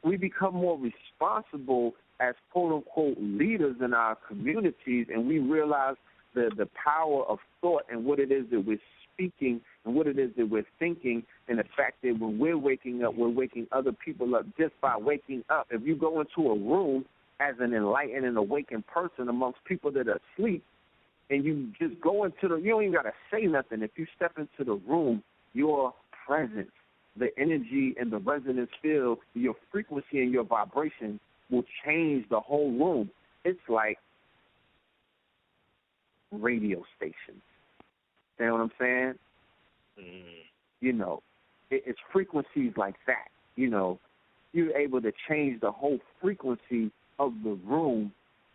we become more responsible as quote-unquote leaders in our communities, and we realize the power of thought and what it is that we're speaking and what it is that we're thinking, and the fact that when we're waking up, we're waking other people up just by waking up. If you go into a room as an enlightened and awakened person amongst people that are asleep, and you just go into you don't even got to say nothing. If you step into the room, your presence, the energy and the resonance field, your frequency and your vibration will change the whole room. It's like radio stations. You know what I'm saying? It's frequencies like that. You're able to change the whole frequency of the room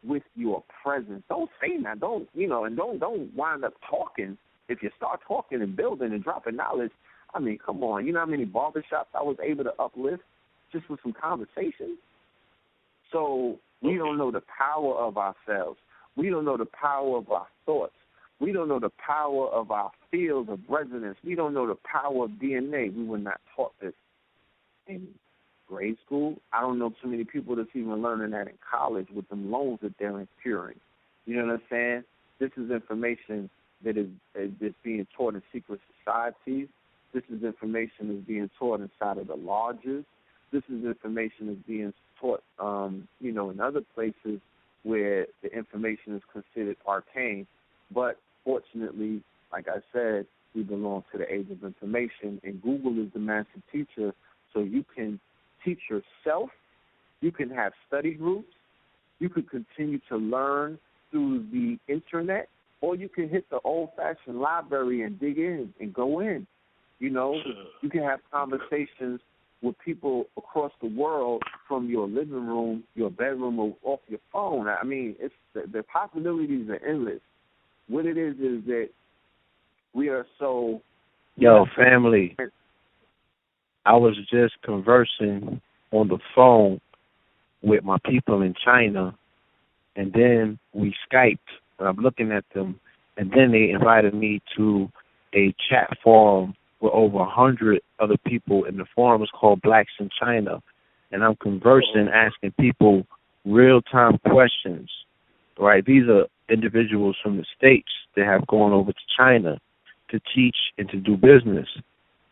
with your presence. Don't say that. Don't wind up talking. If you start talking and building and dropping knowledge, I mean, come on. You know how many barbershops I was able to uplift just with some conversation? So we don't know the power of ourselves. We don't know the power of our thoughts. We don't know the power of our field of resonance. We don't know the power of DNA. We were not taught this in grade school. I don't know too many people that's even learning that in college with them loans that they're incurring. You know what I'm saying? This is information that is being taught in secret societies. This is information that's being taught inside of the lodges. This is information that's being taught, in other places where the information is considered arcane. But fortunately, like I said, we belong to the age of information, and Google is the master teacher, so you can teach yourself. You can have study groups. You could continue to learn through the internet, or you can hit the old-fashioned library and dig in and go in. You can have conversations with people across the world from your living room, your bedroom, or off your phone. I mean, the possibilities are endless. What it is that we are so... Yo, family, I was just conversing on the phone with my people in China, and then we Skyped, and I'm looking at them, and then they invited me to a chat forum with over 100 other people, and the forum is called Blacks in China, and I'm conversing, asking people real-time questions, right? These are individuals from the States that have gone over to China to teach and to do business.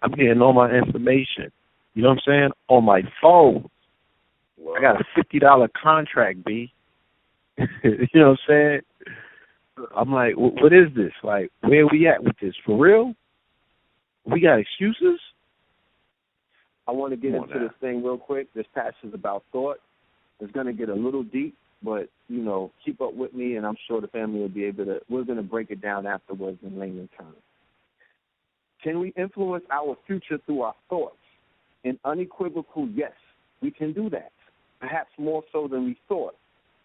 I'm getting all my information, you know what I'm saying, on my phone. Wow. I got a $50 contract, B. You know what I'm saying? I'm like, what is this? Like, where are we at with this? For real? We got excuses? I want to get into this thing real quick. This passage is about thought. It's going to get a little deep. but, keep up with me, and I'm sure the family will be able to. We're going to break it down afterwards in layman terms. Can we influence our future through our thoughts? An unequivocal yes, we can do that, perhaps more so than we thought.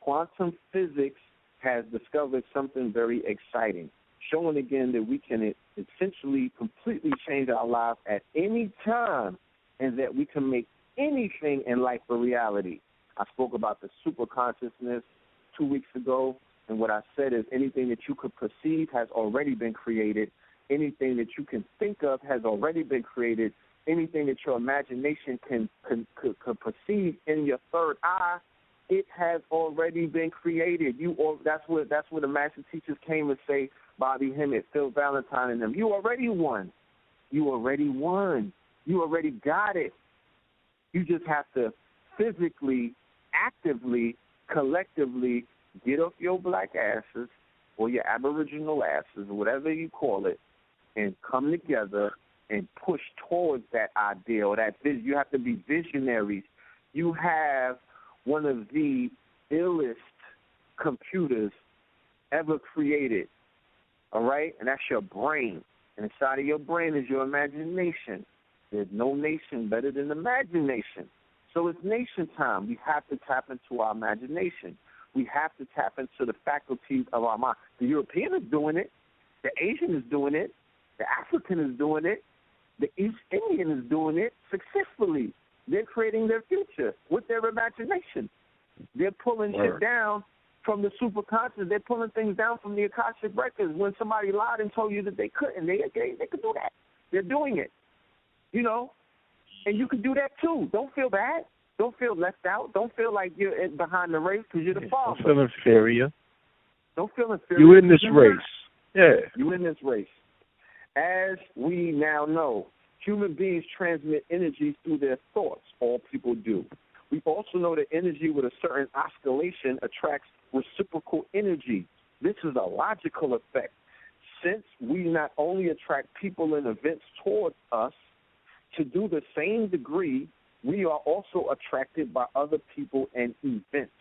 Quantum physics has discovered something very exciting, showing again that we can essentially completely change our lives at any time and that we can make anything in life a reality. I spoke about the superconsciousness 2 weeks ago, and what I said is anything that you could perceive has already been created. Anything that you can think of has already been created. Anything that your imagination can perceive in your third eye, it has already been created. That's where the master teachers came and say, Bobby Hemmett, Phil Valentine, and them. You already won. You already won. You already got it. You just have to physically, actively, collectively get off your black asses or your aboriginal asses, whatever you call it, and come together and push towards that ideal, that vision. You have to be visionaries. You have one of the illest computers ever created, all right? And that's your brain. And inside of your brain is your imagination. There's no nation better than imagination. So it's nation time. We have to tap into our imagination. We have to tap into the faculties of our mind. The European is doing it. The Asian is doing it. The African is doing it. The East Indian is doing it successfully. They're creating their future with their imagination. They're pulling shit down from the superconscious. They're pulling things down from the Akashic records. When somebody lied and told you that they couldn't, they could do that. They're doing it, and you can do that too. Don't feel bad. Don't feel left out. Don't feel like you're behind the race because you're the father. Don't feel inferior. Don't feel inferior. You in this race. Yeah. You in this race. As we now know, human beings transmit energy through their thoughts. All people do. We also know that energy with a certain oscillation attracts reciprocal energy. This is a logical effect. Since we not only attract people and events towards us, to do the same degree, we are also attracted by other people and events.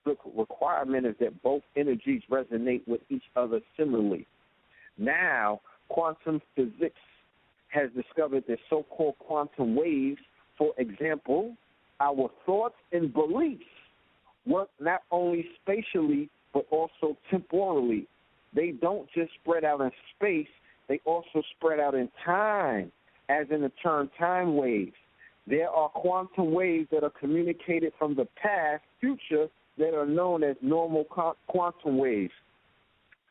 The requirement is that both energies resonate with each other similarly. Now, quantum physics has discovered that so-called quantum waves, for example, our thoughts and beliefs work not only spatially but also temporally. They don't just spread out in space, they also spread out in time, as in the term time waves. There are quantum waves that are communicated from the past, future, that are known as normal quantum waves.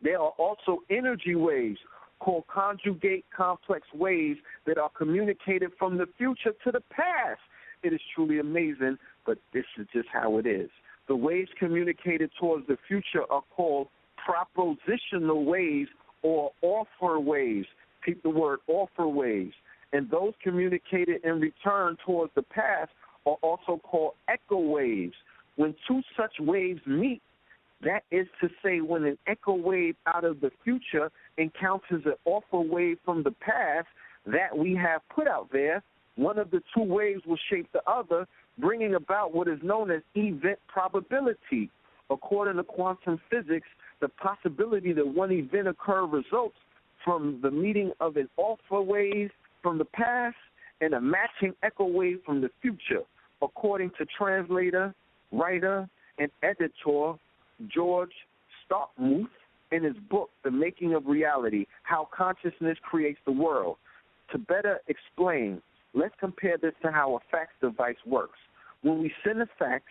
There are also energy waves called conjugate complex waves that are communicated from the future to the past. It is truly amazing, but this is just how it is. The waves communicated towards the future are called propositional waves or offer waves. Keep the word offer waves. And those communicated in return towards the past are also called echo waves. When two such waves meet, that is to say when an echo wave out of the future encounters an offer wave from the past that we have put out there, one of the two waves will shape the other, bringing about what is known as event probability. According to quantum physics, the possibility that one event occur results from the meeting of an offer wave from the past and a matching echo wave from the future, according to translator, writer, and editor George Starkmuth in his book, The Making of Reality, How Consciousness Creates the World. To better explain, let's compare this to how a fax device works. When we send a fax,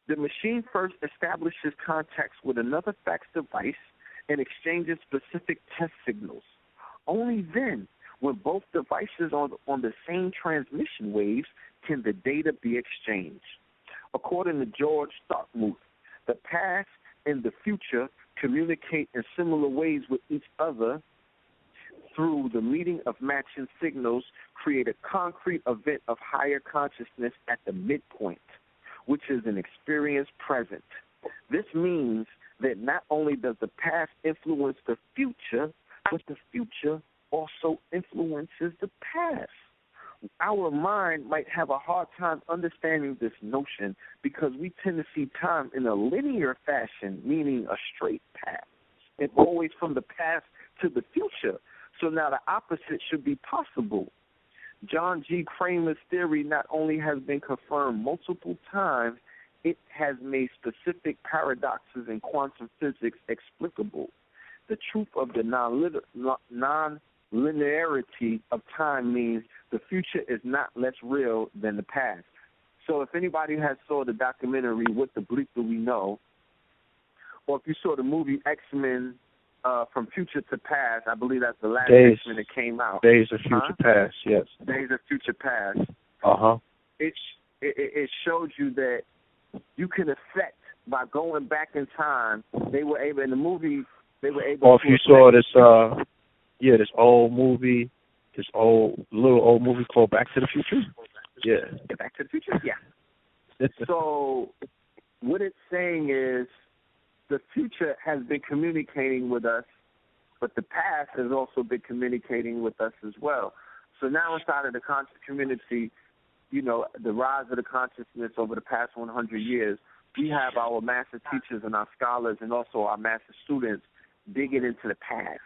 the machine first establishes contacts with another fax device and exchanges specific test signals. Only then, when both devices are on the same transmission waves, can the data be exchanged. According to George Starkmuth, the past and the future communicate in similar ways with each other through the meeting of matching signals, create a concrete event of higher consciousness at the midpoint, which is an experienced present. This means that not only does the past influence the future, but the future also influences the past. our mind might have a hard time understanding this notion because we tend to see time in a linear fashion, meaning a straight path, and always from the past to the future. So now the opposite should be possible. John G. Kramer's theory not only has been confirmed multiple times, it has made specific paradoxes in quantum physics explicable. The truth of the non-linearity of time means the future is not less real than the past. So if anybody has saw the documentary What the Bleep Do We Know, or if you saw the movie X-Men From Future to Past, I believe that's the last X-Men that came out. Days of Future Past, yes. Days of Future Past. Uh-huh. It showed you that you can affect by going back in time. They were able, in the movie, they were able or to... if you saw this, this old movie called Back to the Future? Yeah. Back to the Future? Yeah. So what it's saying is the future has been communicating with us, but the past has also been communicating with us as well. So now inside of the conscious community, you know, the rise of the consciousness over the past 100 years, we have our master teachers and our scholars and also our master students digging into the past,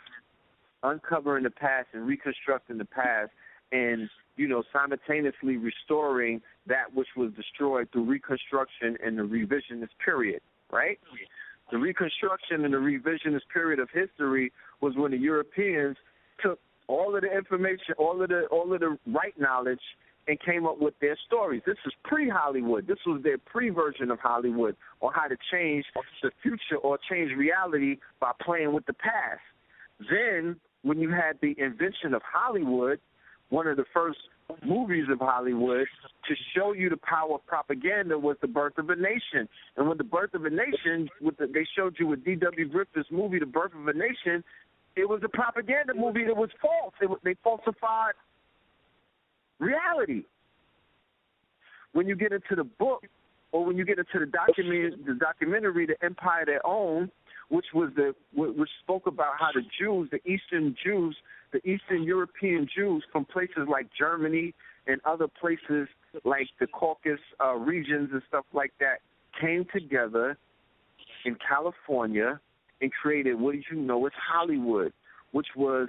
uncovering the past and reconstructing the past and, you know, simultaneously restoring that which was destroyed through reconstruction and the revisionist period, right? The reconstruction and the revisionist period of history was when the Europeans took all of the information, all of the right knowledge, and came up with their stories. This is pre-Hollywood. This was their pre-version of Hollywood on how to change the future or change reality by playing with the past. Then, when you had the invention of Hollywood, one of the first movies of Hollywood, to show you the power of propaganda was The Birth of a Nation. And with The Birth of a Nation, they showed you with D.W. Griffith's movie, The Birth of a Nation, it was a propaganda movie that was false. They falsified reality. When you get into the book, or when you get into the documentary, The Empire Their Own, which spoke about how the Jews, the Eastern European Jews from places like Germany and other places like the Caucasus regions and stuff like that came together in California and created what you know as Hollywood, which was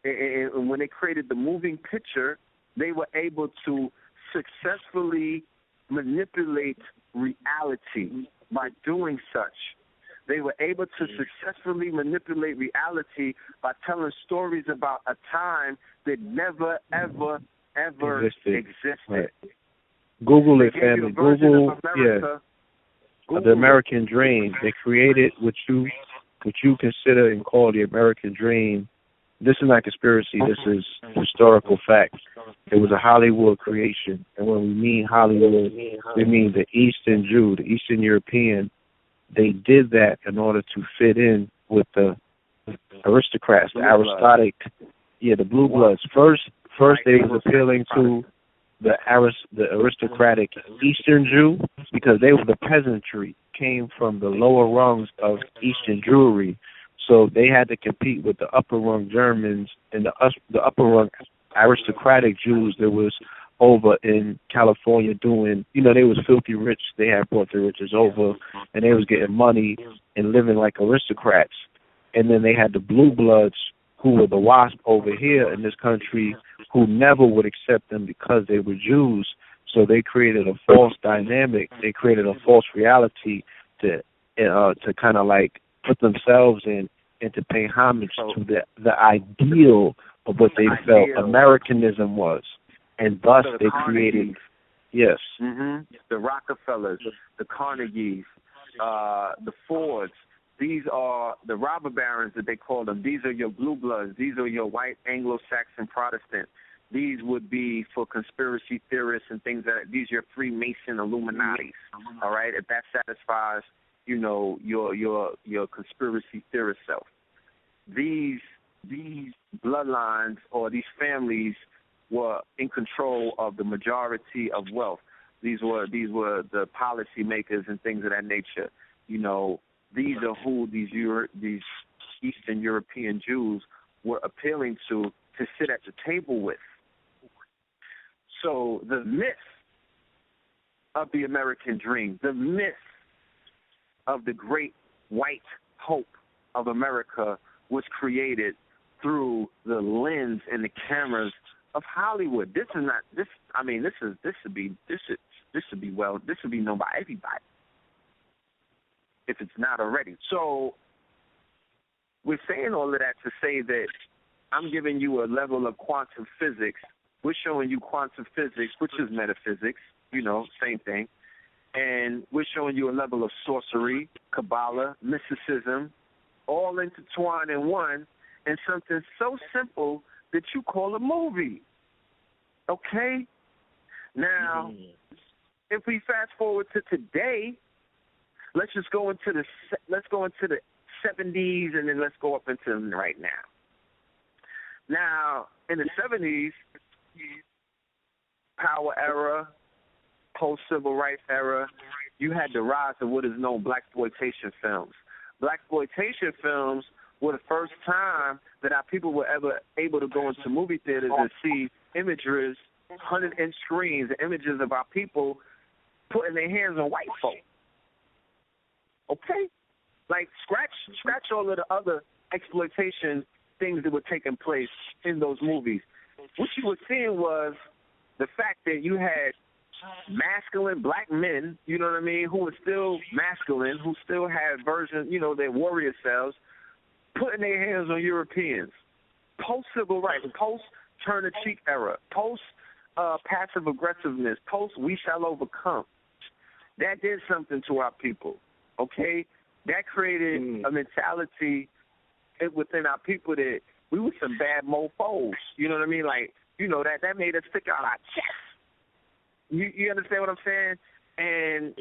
and when they created the moving picture, they were able to successfully manipulate reality by doing such. They were able to successfully manipulate reality by telling stories about a time that never, ever existed. Right. Google it, family. Google, the American Dream. They created what you consider and call the American Dream. This is not conspiracy. This is historical fact. It was a Hollywood creation. And when we mean Hollywood, we mean the Eastern Jew, the Eastern European. They did that in order to fit in with the aristocrats, the aristocratic, the blue bloods. First they was appealing to the aristocratic Eastern Jew because they were the peasantry, came from the lower rungs of Eastern Jewry. So they had to compete with the upper rung Germans and the upper rung aristocratic Jews that was over in California doing, they was filthy rich. They had brought the riches over, and they was getting money and living like aristocrats. And then they had the blue bloods who were the WASP over here in this country who never would accept them because they were Jews. So they created a false dynamic. They created a false reality to kind of like put themselves in and to pay homage to the ideal of what they felt Americanism was. And thus they created, yes. Mm-hmm. The Rockefellers, the Carnegies, the Fords. These are the robber barons that they call them. These are your blue bloods. These are your white Anglo-Saxon Protestants. These would be for conspiracy theorists and things these are your Freemason Illuminatis. All right, if that satisfies, your conspiracy theorist self. These bloodlines or these families were in control of the majority of wealth. These were the policy makers and things of that nature. These are who these Eastern European Jews were appealing to sit at the table with. So the myth of the American dream, the myth of the great white hope of America was created through the lens and the cameras of Hollywood. This should be known by everybody, if it's not already. So we're saying all of that to say that I'm giving you a level of quantum physics. We're showing you quantum physics, which is metaphysics, same thing. And we're showing you a level of sorcery, Kabbalah, mysticism, all intertwined in one, and something so simple that you call a movie. Okay? Now, if we fast forward to today, let's go into the 70s, and then let's go up into right now. Now, in the 70s, power era, post-civil rights era, you had the rise of what is known blaxploitation films. Blaxploitation films were the first time that our people were ever able to go into movie theaters and see images, 100-inch screens, images of our people putting their hands on white folk. Okay? Like, scratch all of the other exploitation things that were taking place in those movies. What you were seeing was the fact that you had masculine black men, you know what I mean, who were still masculine, who still had versions, their warrior selves, putting their hands on Europeans. Post-civil rights, post-turn-the-cheek era, post-passive aggressiveness, post-we shall overcome. That did something to our people, okay? That created a mentality within our people that we were some bad mofos, you know what I mean? Like, that made us stick out our chest. You understand what I'm saying? And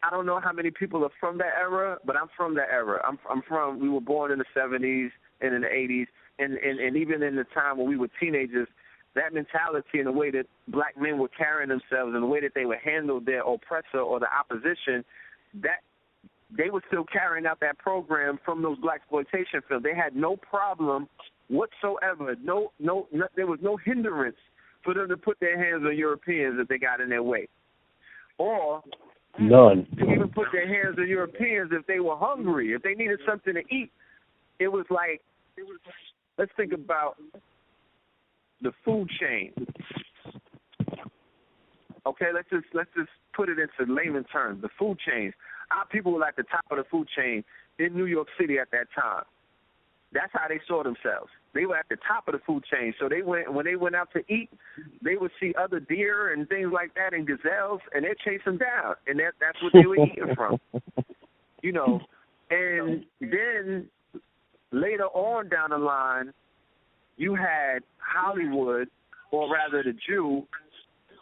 I don't know how many people are from that era, but I'm from that era. We were born in the 70s and in the 80s, and even in the time when we were teenagers, that mentality and the way that black men were carrying themselves and the way that they would handle their oppressor or the opposition, that they were still carrying out that program from those blaxploitation films. They had no problem whatsoever. There was no hindrance for them to put their hands on Europeans if they got in their way. Or none. To even put their hands on Europeans if they were hungry, if they needed something to eat. It was like, let's think about the food chain. Okay, let's just put it into layman terms. The food chains. Our people were at the top of the food chain in New York City at that time. That's how they saw themselves. They were at the top of the food chain. So when they went out to eat, they would see other deer and things like that and gazelles, and they'd chase them down. And that's what they were eating from. And then later on down the line, you had Hollywood, or rather the Jew,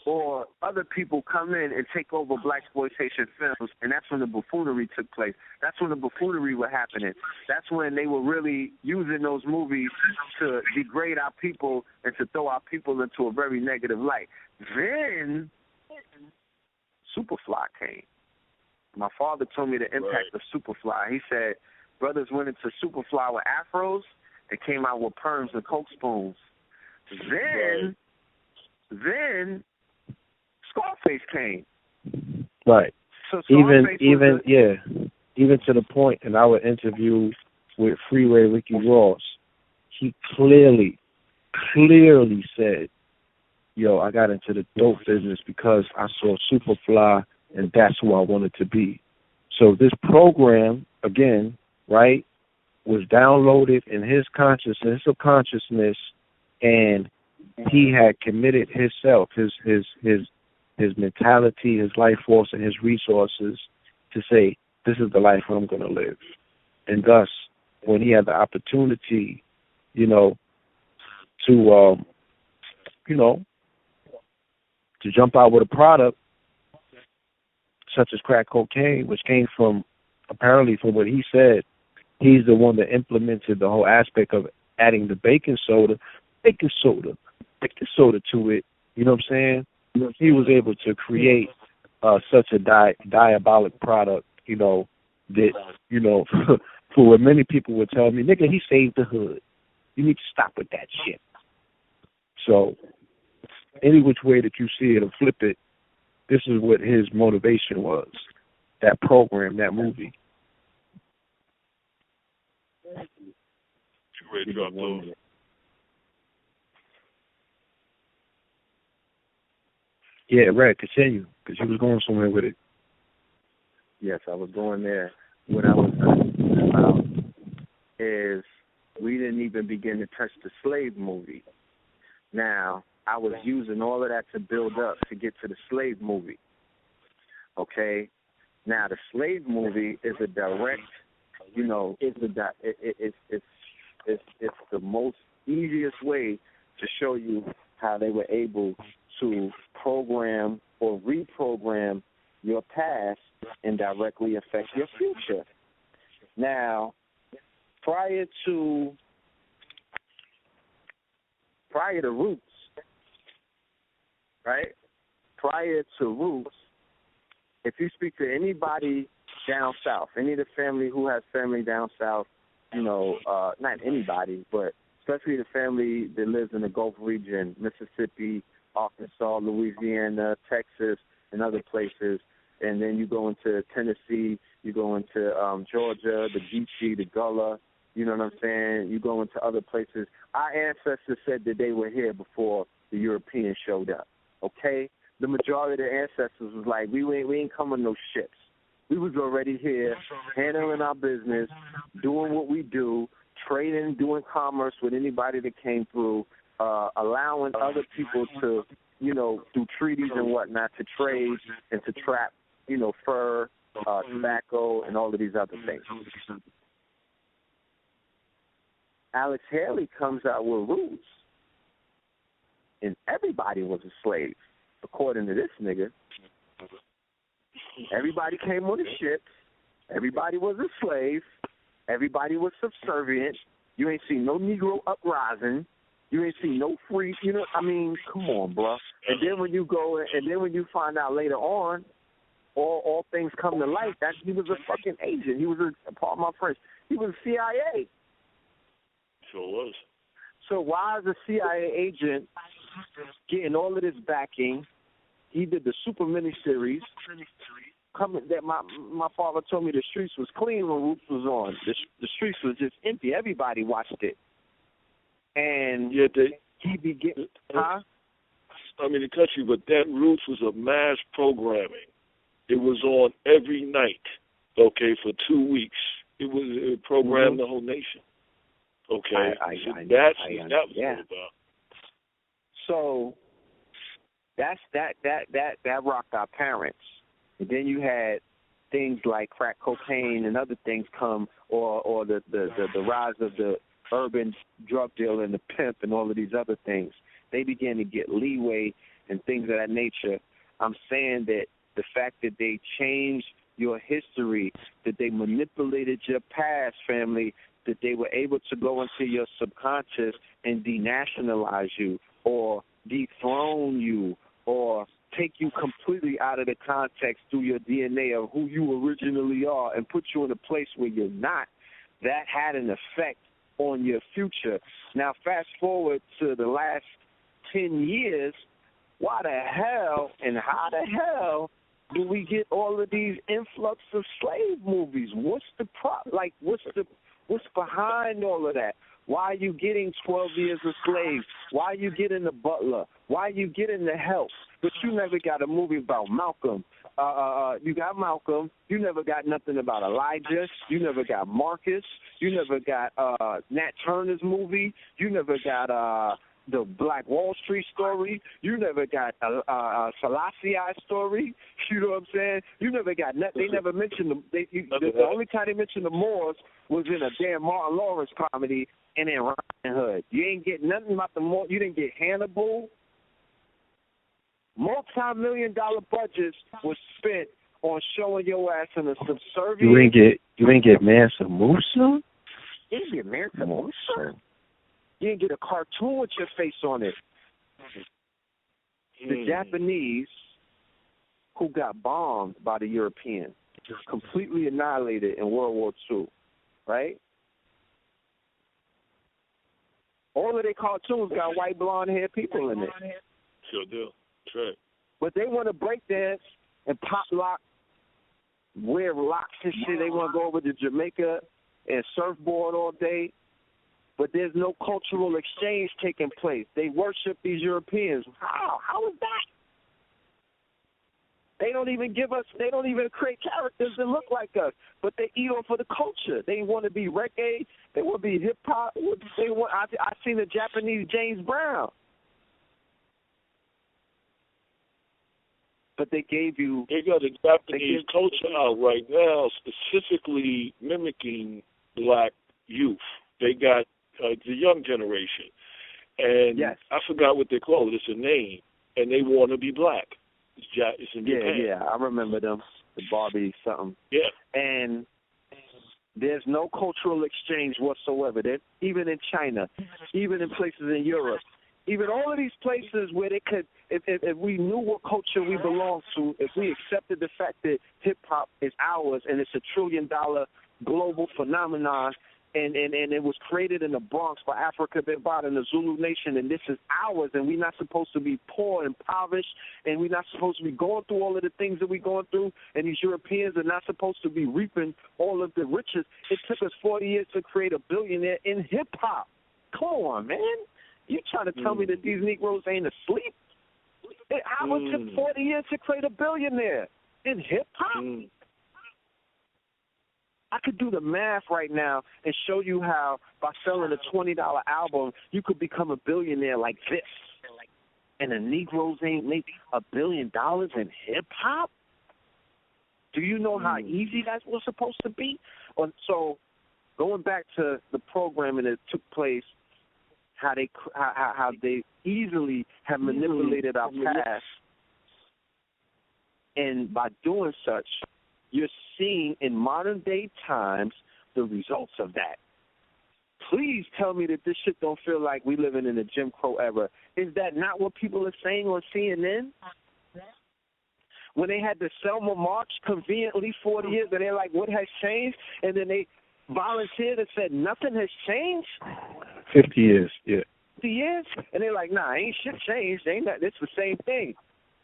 or other people come in and take over blaxploitation films, and that's when the buffoonery took place. That's when the buffoonery was happening. That's when they were really using those movies to degrade our people and to throw our people into a very negative light. Then Superfly came. My father told me the impact of Superfly. He said brothers went into Superfly with afros and came out with perms and Coke spoons. Then Scarface came. Right. So even to the point in our interview with Freeway Ricky Ross, he clearly said, yo, I got into the dope business because I saw Superfly and that's who I wanted to be. So this program, again, right, was downloaded in his consciousness, his subconsciousness, and he had committed himself, his mentality, his life force, and his resources to say, this is the life I'm going to live. And thus, when he had the opportunity, to jump out with a product such as crack cocaine, which came from, apparently from what he said, he's the one that implemented the whole aspect of adding the baking soda to it. You know what I'm saying? He was able to create such a diabolic product, that, for what many people would tell me, nigga, he saved the hood. You need to stop with that shit. So any which way that you see it or flip it, this is what his motivation was. That program, that movie. You ready to drop those? Yeah, right. Continue, because you was going somewhere with it. Yes, I was going there. What I was talking about is we didn't even begin to touch the slave movie. Now, I was using all of that to build up to get to the slave movie. Okay? Now, the slave movie is a direct, it's the most easiest way to show you how they were able to program or reprogram your past and directly affect your future. Now, prior to Roots, right? Prior to Roots, if you speak to anybody down south, any of the family who has family down south, not anybody, but especially the family that lives in the Gulf region, Mississippi, Arkansas, Louisiana, Texas, and other places, and then you go into Tennessee, you go into Georgia, the Geechee, the Gullah, you know what I'm saying? You go into other places. Our ancestors said that they were here before the Europeans showed up, okay? The majority of the ancestors was like, we ain't coming no ships. We was already here, handling our business, doing what we do, trading, doing commerce with anybody that came through, allowing other people to, through treaties and whatnot, to trade and to trap, fur, tobacco, and all of these other things. Alex Haley comes out with Roots, and everybody was a slave, according to this nigga. Everybody came on the ships. Everybody was a slave. Everybody was subservient. You ain't seen no Negro uprising. You ain't seen no free. Come on, bro. And then when you go, and then when you find out later on, all things come to light. That he was a fucking agent. He was pardon my French. He was CIA. Sure was. So why is a CIA agent getting all of this backing? He did the Super miniseries. That my father told me the streets was clean when Roots was on. The streets was just empty. Everybody watched it. And he began. Huh? I mean to cut you, but that Roots was a mass programming. It was on every night. Okay, for 2 weeks. It programmed the whole nation. Okay, that's what that was all about. So that rocked our parents. And then you had things like crack cocaine and other things come, or the rise of the urban drug dealer and the pimp and all of these other things. They began to get leeway and things of that nature. I'm saying that the fact that they changed your history, that they manipulated your past, family, that they were able to go into your subconscious and denationalize you or dethrone you or take you completely out of the context through your DNA of who you originally are and put you in a place where you're not, that had an effect on your future. Now, fast forward to the last 10 years, why the hell and how the hell do we get all of these influx of slave movies? What's the what's behind all of that? Why are you getting 12 years a slave? Why are you getting the butler? Why are you getting the help? But you never got a movie about Malcolm. You got Malcolm. You never got nothing about Elijah. You never got Marcus. You never got Nat Turner's movie. You never got the Black Wall Street story. You never got Selassie story. You know what I'm saying? You never got nothing. They never mentioned the only time they mentioned the Moors was in a damn Martin Lawrence comedy and in Robin Hood. You ain't get nothing about the Moors. You didn't get Hannibal. Multi-million-dollar budgets was spent on showing your ass in a subservient. You ain't get Mansa Musa? You didn't get Mansa Musa. You didn't get a cartoon with your face on it. The Japanese, who got bombed by the Europeans, completely annihilated in World War II, right? All of their cartoons got white blonde-haired people in it. Sure do. That's right. But they want to break dance and pop lock, wear locks and shit. They want to go over to Jamaica and surfboard all day. But there's no cultural exchange taking place. They worship these Europeans. How is that? They don't even create characters that look like us, but they eat off of the culture. They want to be reggae. They want to be hip-hop. I seen the Japanese James Brown. But they gave you... They got a Japanese culture out right now specifically mimicking black youth. They got the young generation. And yes. I forgot what they call it. It's a name. And they want to be black. It's in Japan. Yeah, I remember them. The Barbie something. Yeah. And there's no cultural exchange whatsoever. Even in China, even in places in Europe, even all of these places where they could, if we knew what culture we belong to, if we accepted the fact that hip-hop is ours and it's $1 trillion global phenomenon, and it was created in the Bronx by Africa Bambaataa and the Zulu Nation, and this is ours, and we're not supposed to be poor and impoverished, and we're not supposed to be going through all of the things that we're going through, and these Europeans are not supposed to be reaping all of the riches. It took us 40 years to create a billionaire in hip-hop. Come on, man. You trying to tell me that these Negroes ain't asleep? How it took 40 years to create a billionaire in hip-hop? I could do the math right now and show you how by selling a $20 album, you could become a billionaire like this. And the Negroes ain't make $1 billion in hip-hop? Do you know how easy that was supposed to be? So going back to the programming that took place, how they easily have manipulated our past, and by doing such, you're seeing in modern day times the results of that. Please tell me that this shit don't feel like we living in a Jim Crow era. Is that not what people are saying on CNN? When they had the Selma March conveniently 40 years, and they're like, what has changed? And then they volunteered and said, nothing has changed? 50 years, yeah. 50 years? And they're like, nah, ain't shit changed. It's the same thing.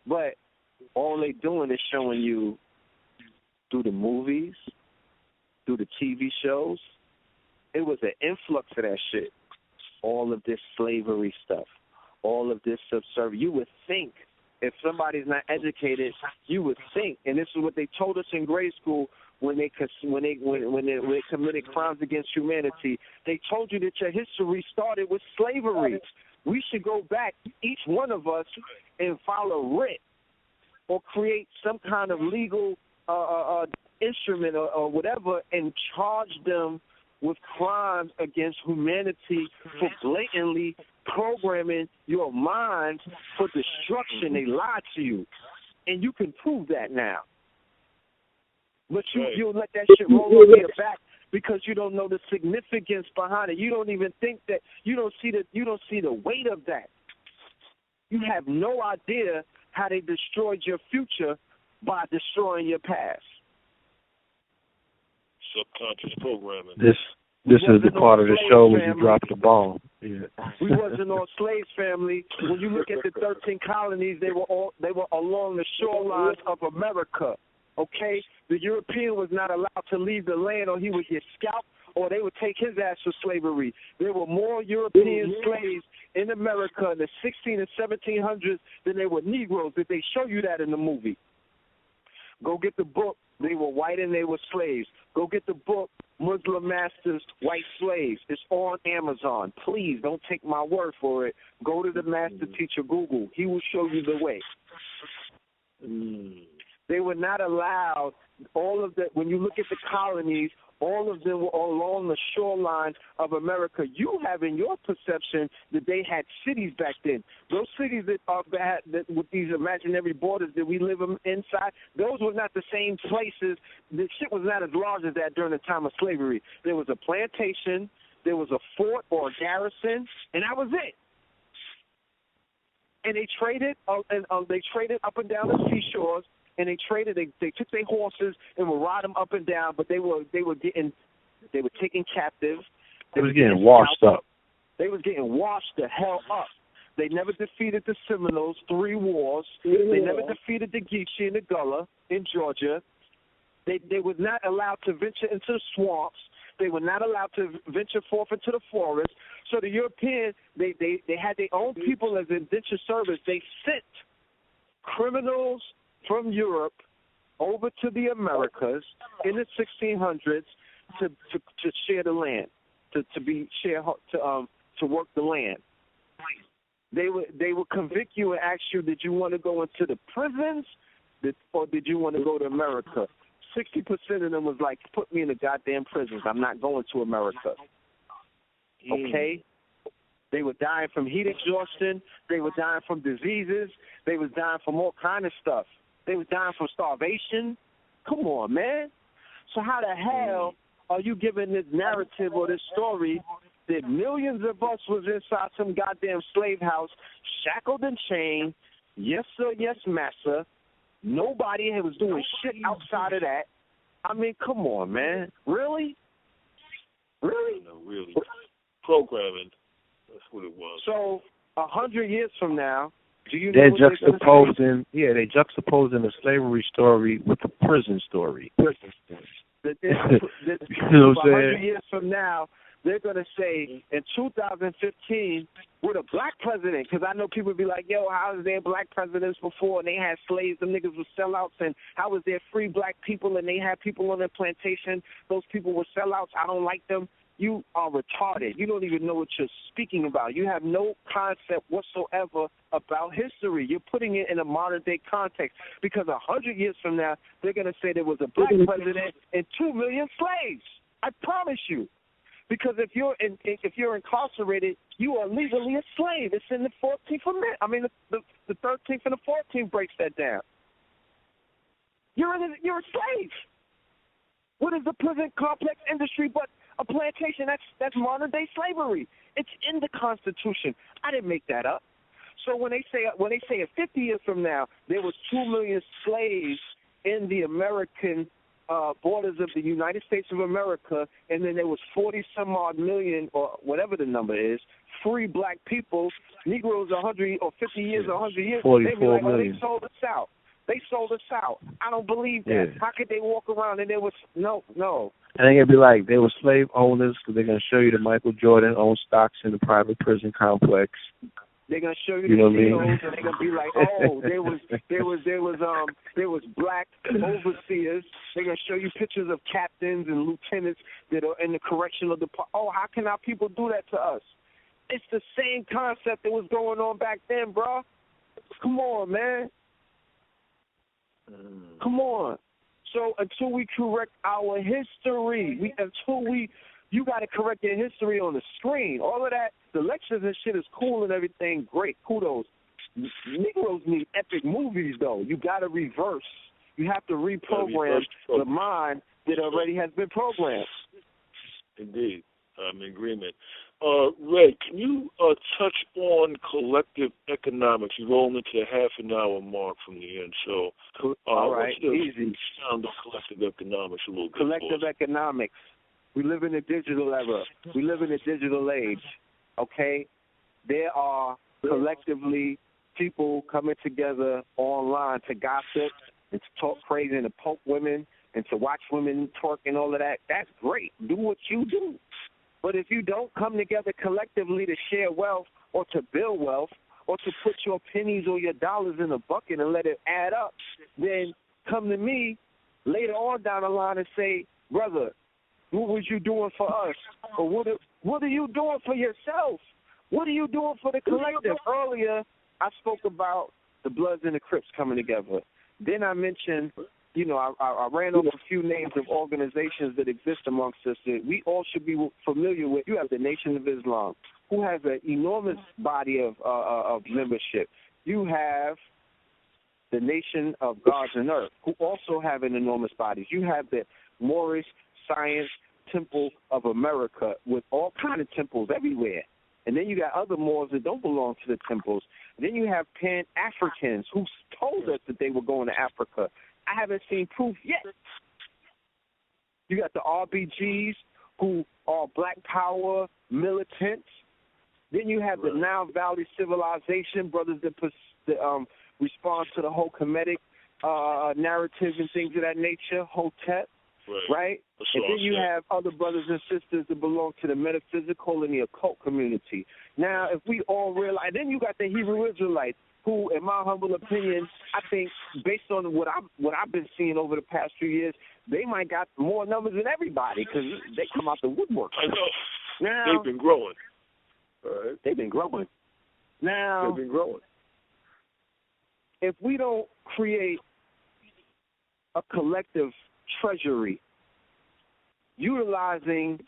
But all they doing is showing you through the movies, through the TV shows, it was an influx of that shit. All of this slavery stuff, all of this subservience. You would think, if somebody's not educated, you would think, and this is what they told us in grade school when they committed crimes against humanity. They told you that your history started with slavery. We should go back, each one of us, and file a writ or create some kind of legal instrument or whatever and charge them with crimes against humanity for blatantly programming your mind for destruction. They lied to you. And you can prove that now. But you'll let that shit roll over your back because you don't know the significance behind it. You don't even think that, you don't see the weight of that. You have no idea how they destroyed your future by destroying your past. Subconscious programming. This is the part of the show where you drop the bomb. Yeah. We wasn't on slaves, family. When you look at the 13 colonies, they were along the shorelines of America. Okay, the European was not allowed to leave the land, or he would get scalped, or they would take his ass for slavery. There were more European slaves in America in the 16 and 1700s than there were Negroes. Did they show you that in the movie? Go get the book. They were white and they were slaves. Go get the book, Muslim Masters, White Slaves. It's on Amazon. Please don't take my word for it. Go to the master teacher Google. He will show you the way. They were not allowed, all of the, when you look at the colonies, all of them were along the shoreline of America. You have in your perception that they had cities back then. Those cities that are bad, that with these imaginary borders that we live inside, those were not the same places. The shit was not as large as that during the time of slavery. There was a plantation, there was a fort or a garrison, and that was it. And they traded, up and down the seashores. And they traded. They took their horses and would ride them up and down. But they were taken captive. They was getting washed up. They was getting washed the hell up. They never defeated the Seminoles, 3 wars. They never defeated the Geechee and the Gullah in Georgia. They were not allowed to venture into the swamps. They were not allowed to venture forth into the forest. So the Europeans, they had their own people as indentured service. They sent criminals from Europe over to the Americas in the 1600s to share the land, to work the land. They would convict you and ask you, did you want to go into the prisons or did you want to go to America? 60% of them was like, put me in the goddamn prisons. I'm not going to America. Okay? They were dying from heat exhaustion. They were dying from diseases. They was dying from all kind of stuff. They was dying from starvation. Come on, man. So how the hell are you giving this narrative or this story that millions of us was inside some goddamn slave house, shackled and chained, yes sir, yes massa. Nobody was doing shit outside of that. I mean, come on, man. Really? Really? No, really. Programming. That's what it was. So, 100 years from now, do you know they're what juxtaposing? They're juxtaposing the slavery story with the prison story. You know what I'm saying? 100 years from now, they're going to say, in 2015, with a black president, because I know people be like, yo, how was there black presidents before and they had slaves, them niggas were sellouts, and how was there free black people and they had people on their plantation, those people were sellouts, I don't like them. You are retarded. You don't even know what you're speaking about. You have no concept whatsoever about history. You're putting it in a modern-day context because 100 years from now, they're going to say there was a black president and 2 million slaves. I promise you. Because if you're incarcerated, you are legally a slave. It's in the 14th Amendment. I mean, the 13th and the 14th breaks that down. You're a slave. What is the prison complex industry but a plantation? That's modern day slavery. It's in the Constitution. I didn't make that up. So when they say 50 years from now there was 2 million slaves in the American borders of the United States of America, and then there was 40-some-odd million, or whatever the number is, free black people, Negroes 100 or 50 years, 100 years, they be like, oh, they sold us out. They sold us out. I don't believe that. Yeah. How could they walk around and there was no? I think it'd be like they were slave owners because they're going to show you that Michael Jordan owned stocks in the private prison complex. They're gonna show you the videos, and they're gonna be like, "Oh, there was black overseers." They're gonna show you pictures of captains and lieutenants that are in the correctional department. Oh, how can our people do that to us? It's the same concept that was going on back then, bro. Come on, man. Come on. So until we correct our history, you got to correct your history on the screen. All of that, the lectures and shit is cool and everything, great, kudos. Negroes need epic movies, though. You got to reverse. You have to reprogram the mind that already has been programmed. Indeed. I'm in agreement. Ray, can you touch on collective economics? You're rolling into the half an hour mark from the end, so all right, easy. Sound of collective economics a little bit. Collective economics. We live in a digital era. We live in a digital age, okay? There are collectively people coming together online to gossip and to talk crazy and to poke women and to watch women twerk and all of that. That's great. Do what you do. But if you don't come together collectively to share wealth or to build wealth or to put your pennies or your dollars in a bucket and let it add up, then come to me later on down the line and say, brother, what was you doing for us? Or what are you doing for yourself? What are you doing for the collective? Earlier, I spoke about the Bloods and the Crips coming together. Then I mentioned, I ran over a few names of organizations that exist amongst us that we all should be familiar with. You have the Nation of Islam, who has an enormous body of membership. You have the Nation of Gods and Earth, who also have an enormous body. You have the Moorish Science Temple of America with all kind of temples everywhere. And then you got other Moors that don't belong to the temples. And then you have Pan-Africans who told us that they were going to Africa. I haven't seen proof yet. You got the RBGs who are black power militants. Then you have the Nile Valley civilization, brothers that respond to the whole Kemetic narrative and things of that nature, Hotep, right? And then you have other brothers and sisters that belong to the metaphysical and the occult community. Now, if we all realize, then you got the Hebrew Israelites, who, in my humble opinion, I think, based on what I've been seeing over the past few years, they might got more numbers than everybody because they come out the woodwork. I know. Now, they've been growing. All right. They've been growing. Now, they've been growing. If we don't create a collective treasury utilizing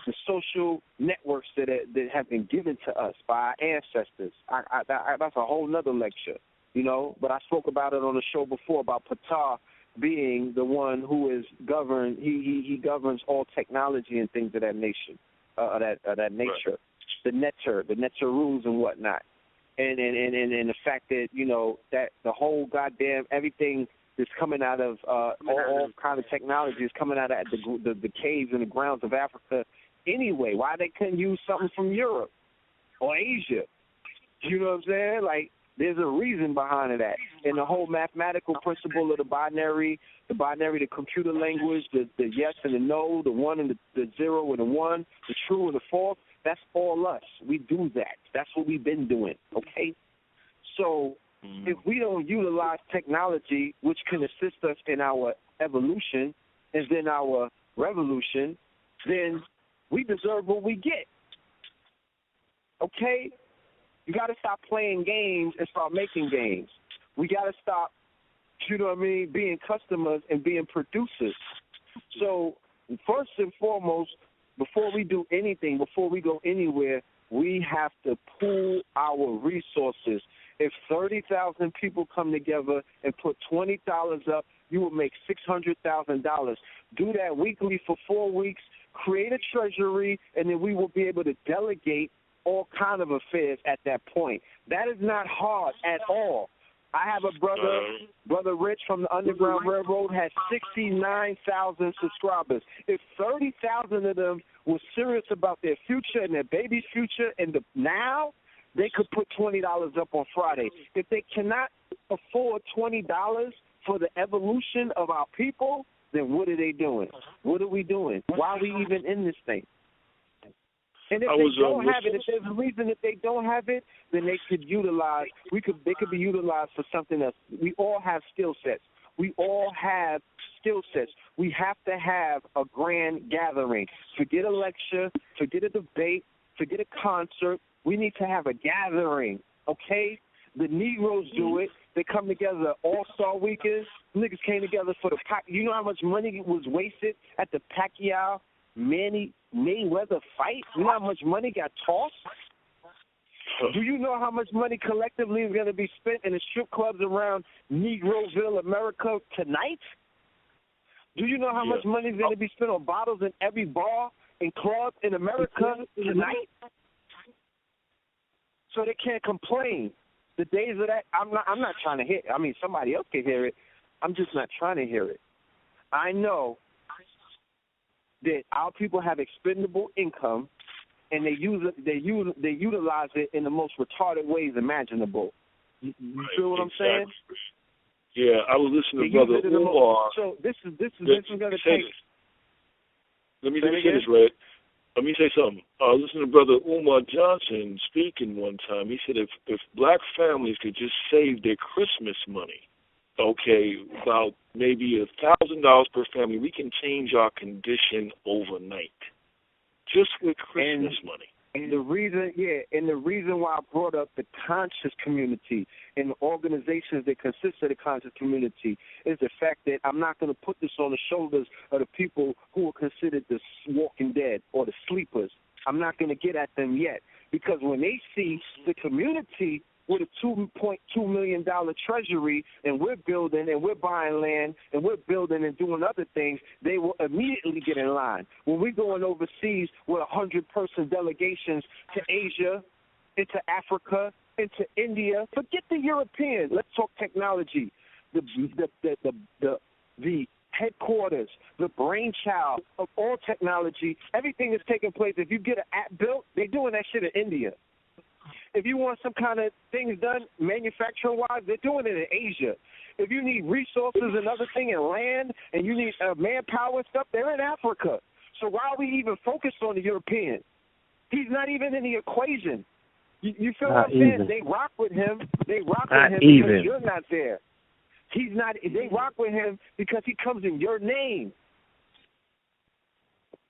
the social networks that have been given to us by our ancestors, that's a whole nother lecture, you know. But I spoke about it on the show before about Ptah being the one who is governed. He governs all technology and things of that nation, that nature, the Netzeroons and whatnot, and the fact that, you know, that the whole goddamn everything that's coming out of all kind of technology is coming out of the caves and the grounds of Africa anyway. Why they couldn't use something from Europe or Asia? You know what I'm saying? Like, there's a reason behind that. And the whole mathematical principle of the binary, the computer language, the yes and the no, the one and the zero and the one, the true and the false, that's all us. We do that. That's what we've been doing, okay? So if we don't utilize technology, which can assist us in our evolution and then our revolution, then we deserve what we get. Okay? You got to stop playing games and start making games. We got to stop, you know what I mean, being customers and being producers. So first and foremost, before we do anything, before we go anywhere, we have to pool our resources. If 30,000 people come together and put $20 up, you will make $600,000. Do that weekly for 4 weeks, create a treasury, and then we will be able to delegate all kind of affairs at that point. That is not hard at all. I have a brother Rich from the Underground Railroad, has 69,000 subscribers. If 30,000 of them were serious about their future and their baby's future and now, they could put $20 up on Friday. If they cannot afford $20 for the evolution of our people, then what are they doing? What are we doing? Why are we even in this thing? And if they don't have it, if there's a reason that they don't have it, then they could utilize. They could be utilized for something else. We all have skill sets. We all have skill sets. We have to have a grand gathering. Forget a lecture. Forget a debate. Forget a concert. We need to have a gathering. Okay? The Negroes do it. They come together all-star weekends. Niggas came together for the you know how much money was wasted at the Pacquiao Mayweather fight? You know how much money got tossed? Do you know how much money collectively is going to be spent in the strip clubs around Negroville, America tonight? Do you know how much money is going to be spent on bottles in every bar and club in America tonight? So they can't complain. The days of that, I'm not trying to hear. I mean, somebody else can hear it. I'm just not trying to hear it. I know that our people have expendable income, and they utilize it in the most retarded ways imaginable. You feel what I'm saying? Yeah, I was listening to Brother Umar. So this is going to take. Let me say this, Red. Let me say something. I listened to Brother Umar Johnson speaking one time. He said if black families could just save their Christmas money, okay, about maybe $1,000 per family, we can change our condition overnight, just with Christmas money. And the reason why I brought up the conscious community and the organizations that consist of the conscious community is the fact that I'm not going to put this on the shoulders of the people who are considered the walking dead or the sleepers. I'm not going to get at them yet, because when they see the community with a $2.2 million treasury, and we're building and we're buying land and we're building and doing other things, they will immediately get in line. When we're going overseas with 100-person delegations to Asia, into Africa, into India, forget the Europeans. Let's talk technology. The headquarters, the brainchild of all technology. Everything is taking place. If you get an app built, they're doing that shit in India. If you want some kind of things done manufacturing-wise, they're doing it in Asia. If you need resources and other things and land and you need manpower and stuff, they're in Africa. So why are we even focused on the European? He's not even in the equation. You feel what I'm saying? They rock with him. They rock with him because you're not there. He's not. They rock with him because he comes in your name.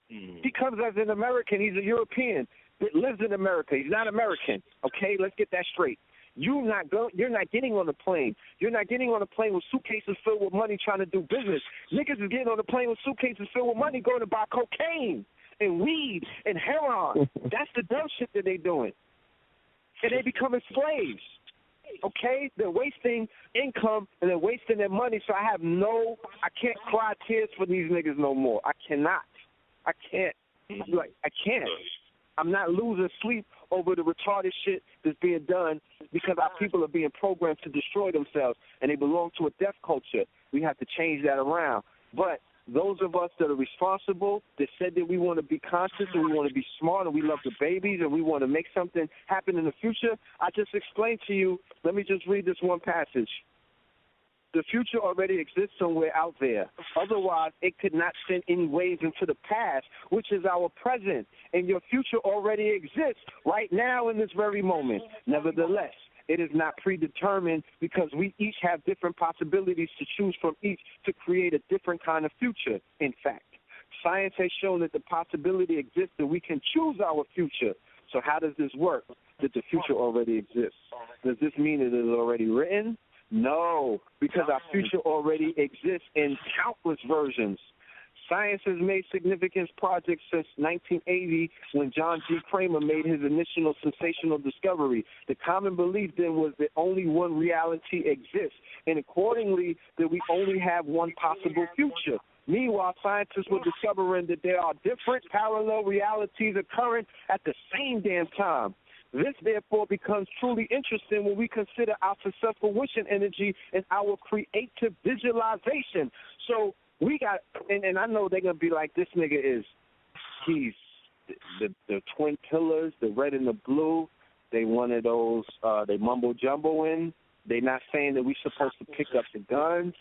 He comes as an American. He's a European that lives in America. He's not American. Okay, let's get that straight. You're not getting on the plane. You're not getting on the plane with suitcases filled with money trying to do business. Niggas is getting on the plane with suitcases filled with money going to buy cocaine and weed and heroin. That's the dumb shit that they doing. And they becoming slaves. Okay? They're wasting income and they're wasting their money, so I can't cry tears for these niggas no more. I cannot. I can't. I can't. I'm not losing sleep over the retarded shit that's being done because our people are being programmed to destroy themselves, and they belong to a death culture. We have to change that around. But those of us that are responsible, that said that we want to be conscious and we want to be smart and we love the babies and we want to make something happen in the future, I just explained to you, let me just read this one passage. The future already exists somewhere out there. Otherwise, it could not send any waves into the past, which is our present. And your future already exists right now in this very moment. Nevertheless, it is not predetermined because we each have different possibilities to choose from each to create a different kind of future. In fact, science has shown that the possibility exists that we can choose our future. So how does this work? That the future already exists. Does this mean it is already written? No, because our future already exists in countless versions. Science has made significant projects since 1980 when John G. Kramer made his initial sensational discovery. The common belief then was that only one reality exists, and accordingly that we only have one possible future. Meanwhile, scientists were discovering that there are different parallel realities occurring at the same damn time. This, therefore, becomes truly interesting when we consider our successful wishing energy and our creative visualization. So we got, and I know they're going to be like, this nigga he's the twin pillars, the red and the blue. They one of those, they mumbo-jumbo in. They're not saying that we're supposed to pick up the guns.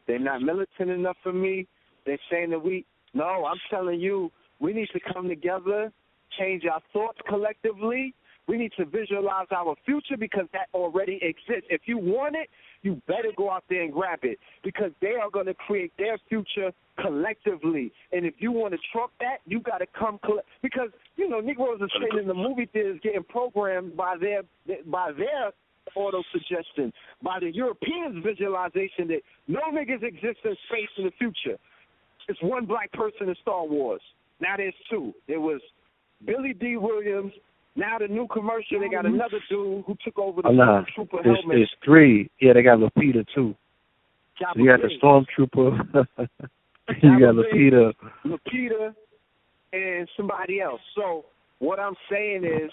They're not militant enough for me. They're saying that no, I'm telling you, we need to come together, change our thoughts collectively. We need to visualize our future because that already exists. If you want it, you better go out there and grab it because they are going to create their future collectively. And if you want to trump that, you got to come because, Negroes are sitting in the movie theaters getting programmed by their auto-suggestion, by the Europeans' visualization that no niggas exist in space in the future. It's one black person in Star Wars. Now there's two. There was Billy D. Williams. Now the new commercial, they got another dude who took over the Stormtrooper helmet. There's three. Yeah, they got Lupita, too. So you got the Stormtrooper. You got Lupita, and somebody else. So what I'm saying is,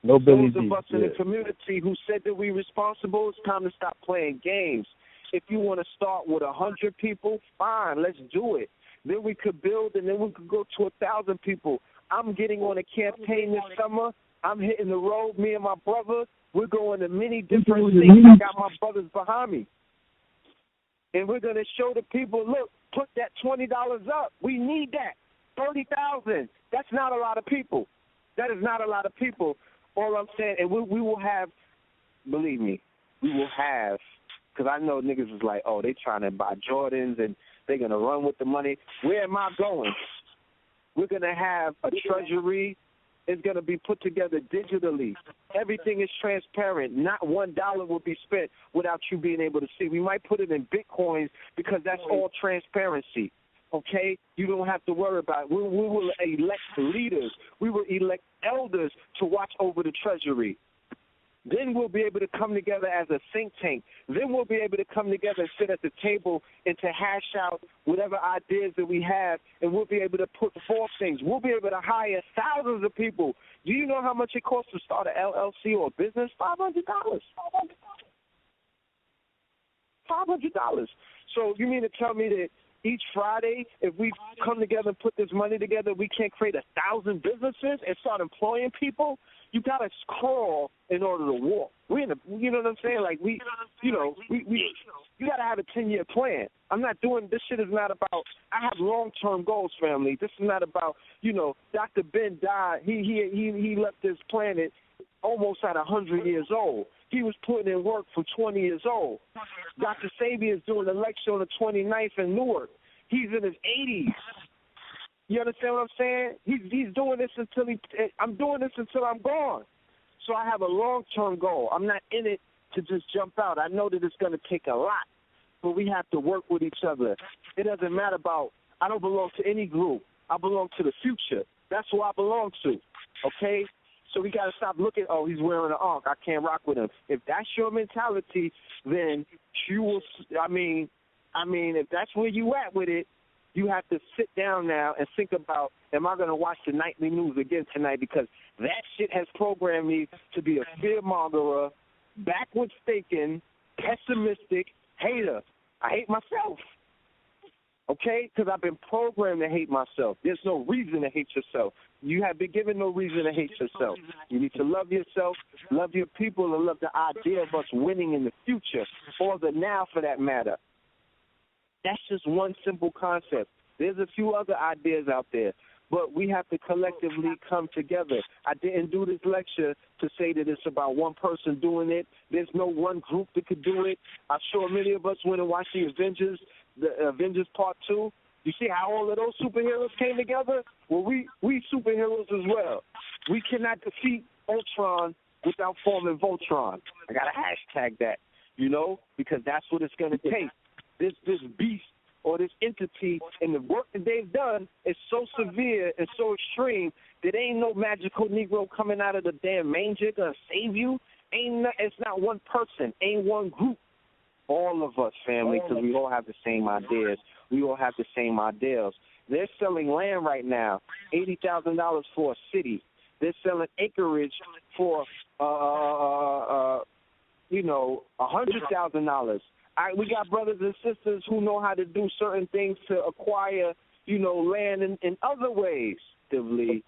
those of us in the community who said that we're responsible, it's time to stop playing games. If you want to start with 100 people, fine, let's do it. Then we could build, and then we could go to 1,000 people. I'm getting on a campaign this summer. I'm hitting the road, me and my brother. We're going to many different states. I got my brothers behind me. And we're going to show the people, look, put that $20 up. We need that. 30,000. That's not a lot of people. That is not a lot of people. All I'm saying, and we will have, believe me, we will have, because I know niggas is like, oh, they trying to buy Jordans and they're going to run with the money. Where am I going? We're going to have a treasury. It's going to be put together digitally. Everything is transparent. Not $1 will be spent without you being able to see. We might put it in Bitcoins because that's all transparency. Okay? You don't have to worry about it. We will elect leaders. We will elect elders to watch over the treasury. Then we'll be able to come together as a think tank. Then we'll be able to come together and sit at the table and to hash out whatever ideas that we have, and we'll be able to put forth things. We'll be able to hire thousands of people. Do you know how much it costs to start an LLC or a business? $500. $500. So you mean to tell me that each Friday, if we come together and put this money together, we can't create 1,000 businesses and start employing people. You got to crawl in order to walk. You know what I'm saying? Like, you got to have a 10-year plan. I'm not doing, this shit is not about, I have long-term goals, family. This is not about, Dr. Ben died. He left this planet almost at 100 years old. He was putting in work from 20 years old. Dr. Sabian's doing a lecture on the 29th in Newark. He's in his 80s. You understand what I'm saying? He's doing this I'm doing this until I'm gone. So I have a long-term goal. I'm not in it to just jump out. I know that it's going to take a lot, but we have to work with each other. It doesn't matter about, I don't belong to any group. I belong to the future. That's who I belong to, okay? So we got to stop looking, oh, he's wearing an Ankh, I can't rock with him. If that's your mentality, then you will, I mean, if that's where you at with it, you have to sit down now and think about, am I going to watch the nightly news again tonight? Because that shit has programmed me to be a fear-mongerer, backwards thinking, pessimistic hater. I hate myself, okay? Because I've been programmed to hate myself. There's no reason to hate yourself. You have been given no reason to hate yourself. You need to love yourself, love your people, and love the idea of us winning in the future, or the now for that matter. That's just one simple concept. There's a few other ideas out there, but we have to collectively come together. I didn't do this lecture to say that it's about one person doing it. There's no one group that could do it. I'm sure many of us went and watched the Avengers Part 2. You see how all of those superheroes came together? Well, we superheroes as well. We cannot defeat Ultron without forming Voltron. I got to hashtag that, because that's what it's going to take. This beast or this entity and the work that they've done is so severe and so extreme that ain't no magical Negro coming out of the damn manger going to save you. It's not one person, ain't one group. All of us, family, because we all have the same ideas. We all have the same ideals. They're selling land right now, $80,000 for a city. They're selling acreage for, $100,000. We got brothers and sisters who know how to do certain things to acquire, land in other ways. We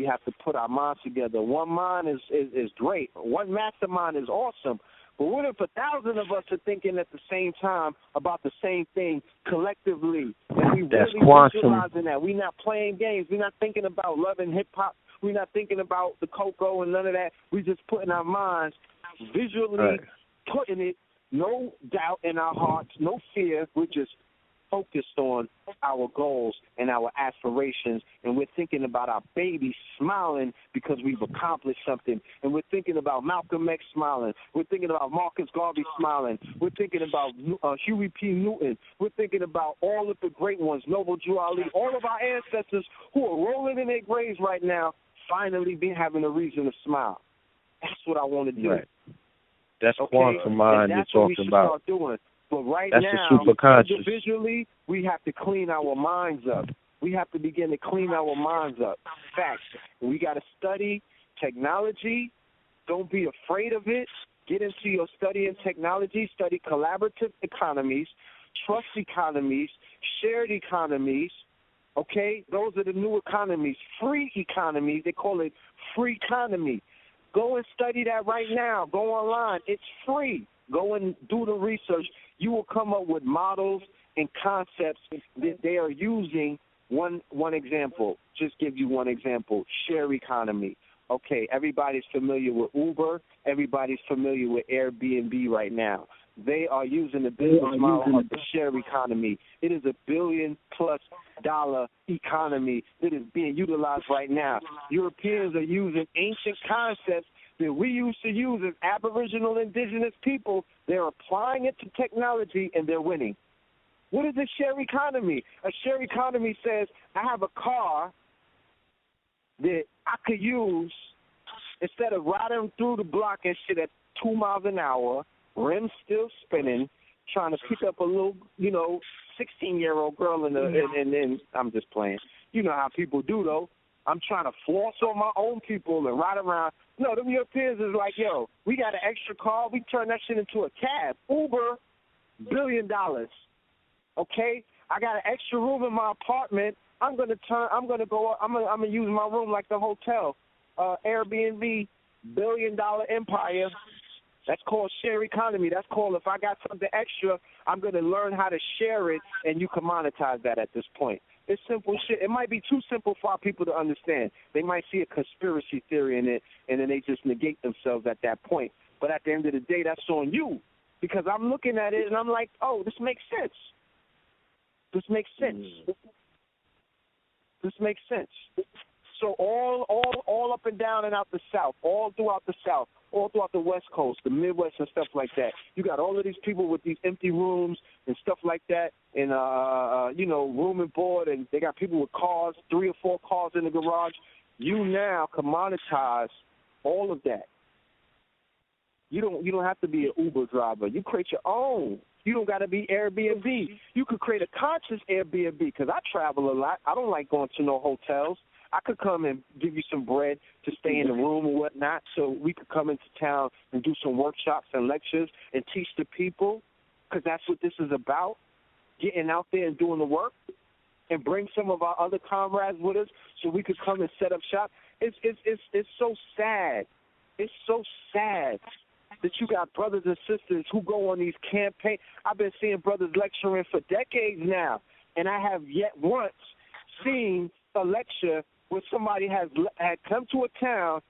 have to put our minds together. One mind is great. One mastermind is awesome. But what if 1,000 of us are thinking at the same time about the same thing collectively? And we That's really quantum. visualizing that. We're not playing games. We're not thinking about love and hip-hop. We're not thinking about the cocoa and none of that. We're just putting our minds visually putting it. No doubt in our hearts, no fear. We're just focused on our goals and our aspirations, and we're thinking about our babies smiling because we've accomplished something, and we're thinking about Malcolm X smiling. We're thinking about Marcus Garvey smiling. We're thinking about Huey P. Newton. We're thinking about all of the great ones, Noble Drew Ali, all of our ancestors who are rolling in their graves right now, finally having a reason to smile. That's what I want to do. Right. That's quantum mind you're talking about. Start doing. But that's now, the superconscious. Individually, we have to clean our minds up. We have to begin to clean our minds up. Facts. We got to study technology. Don't be afraid of it. Get into your study in technology. Study collaborative economies, trust economies, shared economies. Okay? Those are the new economies. Free economies. They call it free economy. Go and study that right now. Go online. It's free. Go and do the research. You will come up with models and concepts that they are using. One example, just give you one example, share economy. Okay, everybody's familiar with Uber. Everybody's familiar with Airbnb right now. They are using the business model of the share economy. It is $1 billion+ economy that is being utilized right now. Europeans are using ancient concepts that we used to use as Aboriginal indigenous people. They're applying it to technology, and they're winning. What is a share economy? A share economy says, I have a car that I could use instead of riding through the block and shit at 2 miles an hour, rims still spinning, trying to pick up a little, 16-year-old girl and I'm just playing. You know how people do, though. I'm trying to floss on my own people and ride around. No, them Europeans is like, yo, we got an extra car. We turn that shit into a cab. Uber, $1 billion. Okay? I got an extra room in my apartment. I'm gonna use my room like the hotel. Airbnb, billion-dollar empire. That's called share economy. That's called if I got something extra, I'm going to learn how to share it, and you can monetize that at this point. It's simple shit. It might be too simple for our people to understand. They might see a conspiracy theory in it, and then they just negate themselves at that point. But at the end of the day, that's on you, because I'm looking at it, and I'm like, oh, this makes sense. This makes sense. This makes sense. So all up and down and out the South, all throughout the South, all throughout the West Coast, the Midwest and stuff like that. You got all of these people with these empty rooms and stuff like that, and room and board, and they got people with cars, 3 or 4 cars in the garage. You now can monetize all of that. You don't have to be an Uber driver. You create your own. You don't got to be Airbnb. You could create a conscious Airbnb, because I travel a lot. I don't like going to no hotels. I could come and give you some bread to stay in the room and whatnot, so we could come into town and do some workshops and lectures and teach the people, because that's what this is about, getting out there and doing the work, and bring some of our other comrades with us so we could come and set up shop. It's so sad. It's so sad that you got brothers and sisters who go on these campaigns. I've been seeing brothers lecturing for decades now, and I have yet once seen a lecture where somebody had come to a town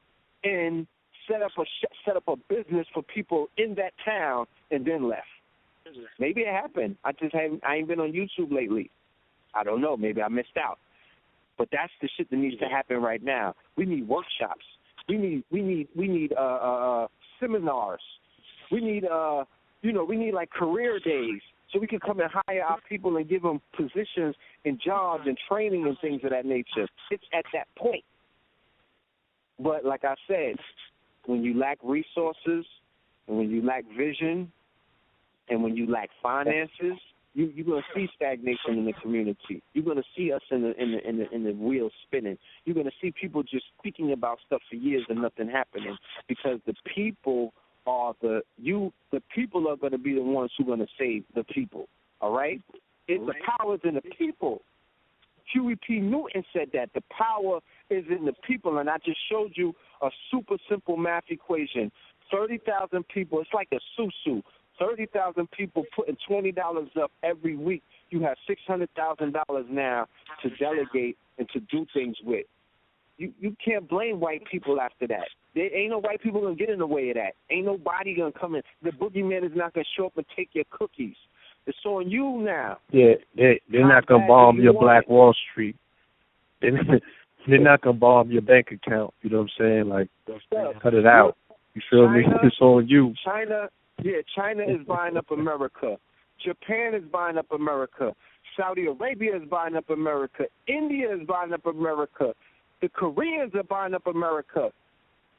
and set up a business for people in that town and then left. Maybe it happened. I ain't been on YouTube lately. I don't know. Maybe I missed out. But that's the shit that needs to happen right now. We need workshops. We need seminars. We need like career days, so we can come and hire our people and give them positions and jobs and training and things of that nature. It's at that point. But like I said, when you lack resources, and when you lack vision, and when you lack finances, you're going to see stagnation in the community. You're going to see us in the wheel spinning. You're going to see people just speaking about stuff for years and nothing happening, because the people are the people are going to be the ones who are going to save the people. All right? The power is in the people. Huey P. Newton said that the power is in the people, and I just showed you a super simple math equation. 30,000 people, it's like a susu. 30,000 people putting $20 up every week. You have $600,000 now to delegate and to do things with. You can't blame white people after that. There ain't no white people going to get in the way of that. Ain't nobody going to come in. The boogeyman is not going to show up and take your cookies. It's on you now. Yeah, they're not going to bomb your Black Wall Street. They're not going to bomb your bank account. You know what I'm saying? Like, cut it out. You feel me? It's on you. China is buying up America. Japan is buying up America. Saudi Arabia is buying up America. India is buying up America. The Koreans are buying up America.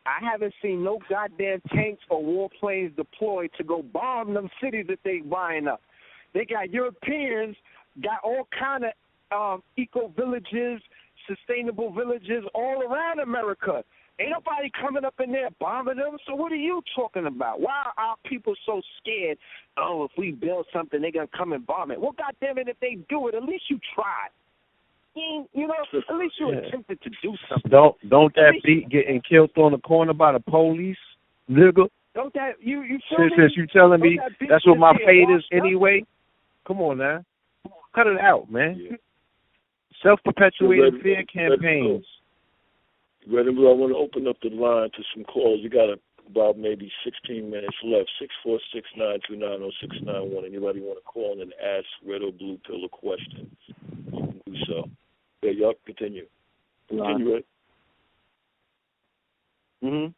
I haven't seen no goddamn tanks or warplanes deployed to go bomb them cities that they buying up. They got Europeans, got all kind of eco-villages, sustainable villages all around America. Ain't nobody coming up in there bombing them, so what are you talking about? Why are our people so scared, if we build something, they're going to come and bomb it? Well, goddamn it, if they do it, at least you tried. At least you attempted to do something. Don't that beat getting killed on the corner by the police, nigga? Don't that, you feel me? Since you telling me that's what my fate is anyway, come on now. Cut it out, man. Yeah. Self-perpetuating fear campaigns. Red and Blue, I want to open up the line to some calls. You got about maybe 16 minutes left. 646-929-0691. Anybody want to call and ask Red or Blue Pill a question? You can do so. Yeah, y'all continue. Continue, Red. Mm-hmm.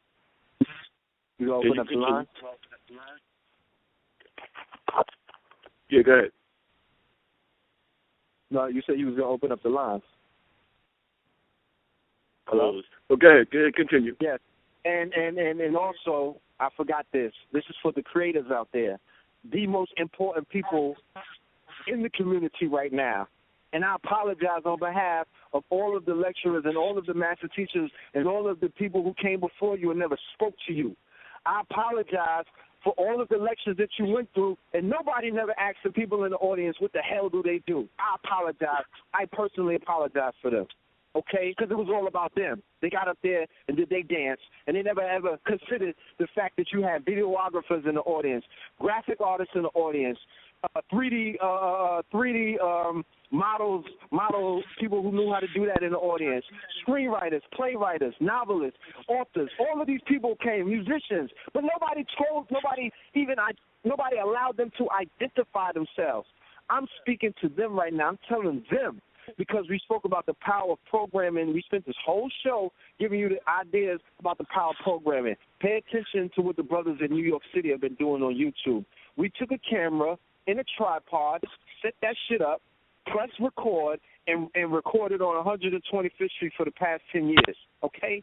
You going to open up the line? Yeah, go ahead. No, you said you was going to open up the lines. Hello? Well, go ahead, continue. Yes, and also, I forgot this. This is for the creators out there. The most important people in the community right now. And I apologize on behalf of all of the lecturers and all of the master teachers and all of the people who came before you and never spoke to you. I apologize for all of the lectures that you went through, and nobody never asked the people in the audience, what the hell do they do? I apologize. I personally apologize for them, okay, because it was all about them. They got up there and did they dance, and they never ever considered the fact that you had videographers in the audience, graphic artists in the audience, 3D models, people who knew how to do that in the audience, screenwriters, playwriters, novelists, authors. All of these people came, musicians, but nobody allowed them to identify themselves. I'm speaking to them right now. I'm telling them, because we spoke about the power of programming. We spent this whole show giving you the ideas about the power of programming. Pay attention to what the brothers in New York City have been doing on YouTube. We took a camera in a tripod, set that shit up, press record, and recorded on 125th Street for the past 10 years, okay?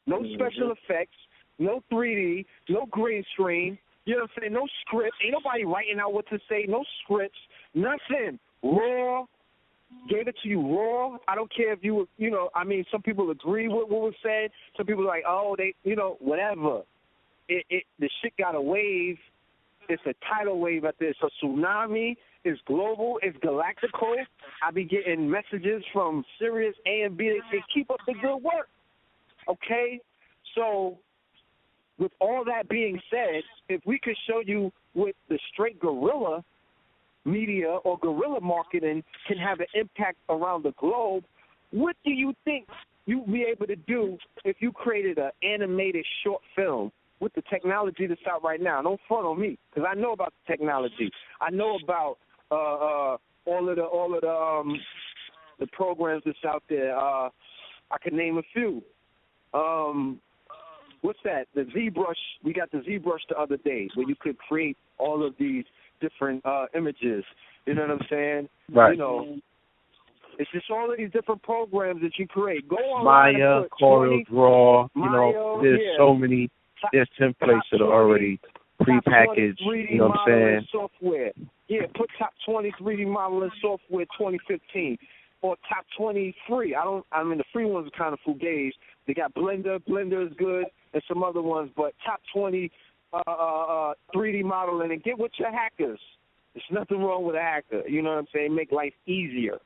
No special effects, no 3D, no green screen, you know what I'm saying, no script. Ain't nobody writing out what to say, no scripts, nothing. Raw, gave it to you raw. I don't care if some people agree with what was said. Some people are like, oh, they, whatever. The shit got a wave. It's a tidal wave out there. It's a tsunami. It's global. It's galactical. I be getting messages from Sirius A and B. They say, keep up the good work. Okay? So with all that being said, if we could show you what the straight guerrilla media or guerrilla marketing can have an impact around the globe, what do you think you'd be able to do if you created an animated short film with the technology that's out right now? Don't front on me, because I know about the technology. I know about all of the programs that's out there. I can name a few. What's that? The ZBrush. We got the ZBrush the other day, where you could create all of these different images. You know what I'm saying? Right. It's just all of these different programs that you create. Go online. Maya, Corel Draw. There's so many. There's templates that are already prepackaged. You know what I'm saying? Software. Yeah, put top 20 3D modeling software 2015 or top 20 free. The free ones are kind of fugazi. They got Blender. Blender is good, and some other ones, but top 20 3D modeling, and get with your hackers. There's nothing wrong with a hacker. You know what I'm saying? Make life easier.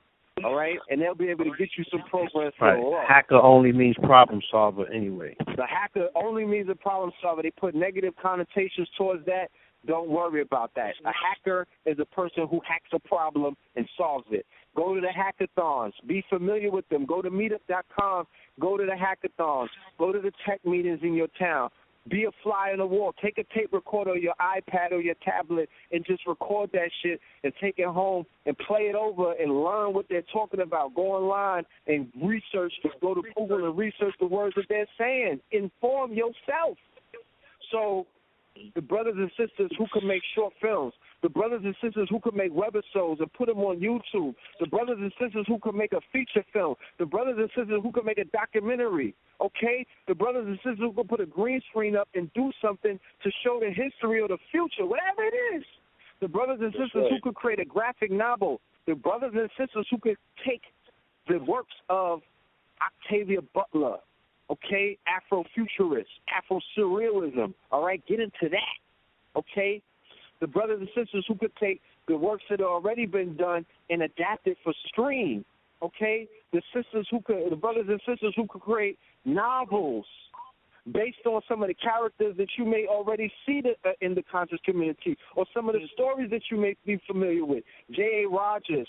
All right? And they'll be able to get you some programs for the law. Hacker only means problem solver anyway. The hacker only means a problem solver. They put negative connotations towards that. Don't worry about that. A hacker is a person who hacks a problem and solves it. Go to the hackathons. Be familiar with them. Go to meetup.com. Go to the hackathons. Go to the tech meetings in your town. Be a fly on the wall. Take a tape recorder or your iPad or your tablet and just record that shit and take it home and play it over and learn what they're talking about. Go online and research. Go to Google and research the words that they're saying. Inform yourself. So the brothers and sisters who can make short films, the brothers and sisters who can make webisodes and put them on YouTube, the brothers and sisters who can make a feature film, the brothers and sisters who can make a documentary, okay? The brothers and sisters who can put a green screen up and do something to show the history or the future, whatever it is. The brothers and sisters who could create a graphic novel, the brothers and sisters who could take the works of Octavia Butler, okay, Afrofuturist, Afro-surrealism, all right, get into that, okay? The brothers and sisters who could take the works that have already been done and adapt it for stream, okay? The brothers and sisters who could create novels based on some of the characters that you may already see in the conscious community or some of the stories that you may be familiar with. J.A. Rogers,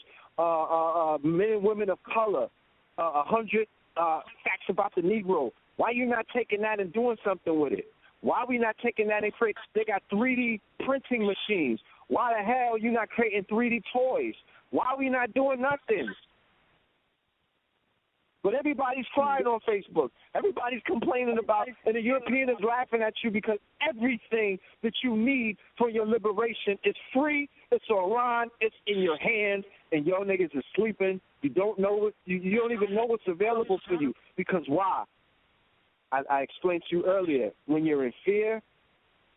Men and Women of Color, 100 Facts About the Negro. Why are you not taking that and doing something with it? Why are we not taking that and create? They got 3D printing machines. Why the hell are you not creating 3D toys? Why are we not doing nothing? But everybody's crying on Facebook. Everybody's complaining about it. And the European is laughing at you because everything that you need for your liberation is free. It's online. It's in your hand. And your niggas is sleeping. You don't know it. You don't even know what's available for you. Because why? I explained to you earlier, when you're in fear,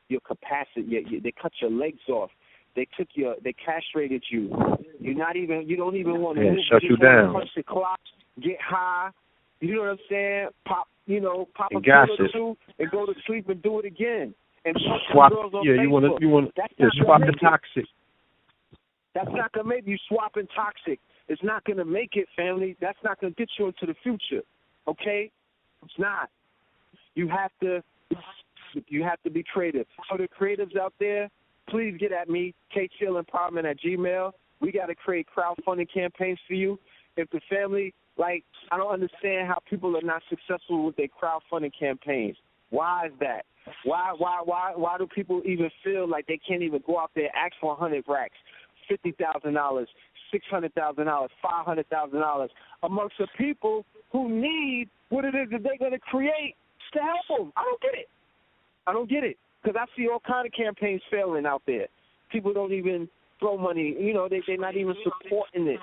your capacity, they cut your legs off. They castrated you. You don't even want to move. Shut you down. Punch the clock, get high. You know what I'm saying? Pop a pill or two and go to sleep and do it again. and post swap. girls on Yeah, Facebook. you want swap the toxic. That's not gonna make you swapping toxic. It's not gonna make it, family. That's not gonna get you into the future. Okay? It's not. You have to be creative. So the creatives out there, please get at me, kchillempowerment@gmail.com. We got to create crowdfunding campaigns for you. If the family, I don't understand how people are not successful with their crowdfunding campaigns. Why is that? Why do people even feel like they can't even go out there and ask for 100 racks, $50,000, $600,000, $500,000 amongst the people who need what it is that they're going to create to help them? I don't get it. Because I see all kind of campaigns failing out there. People don't even throw money. They're not even supporting it.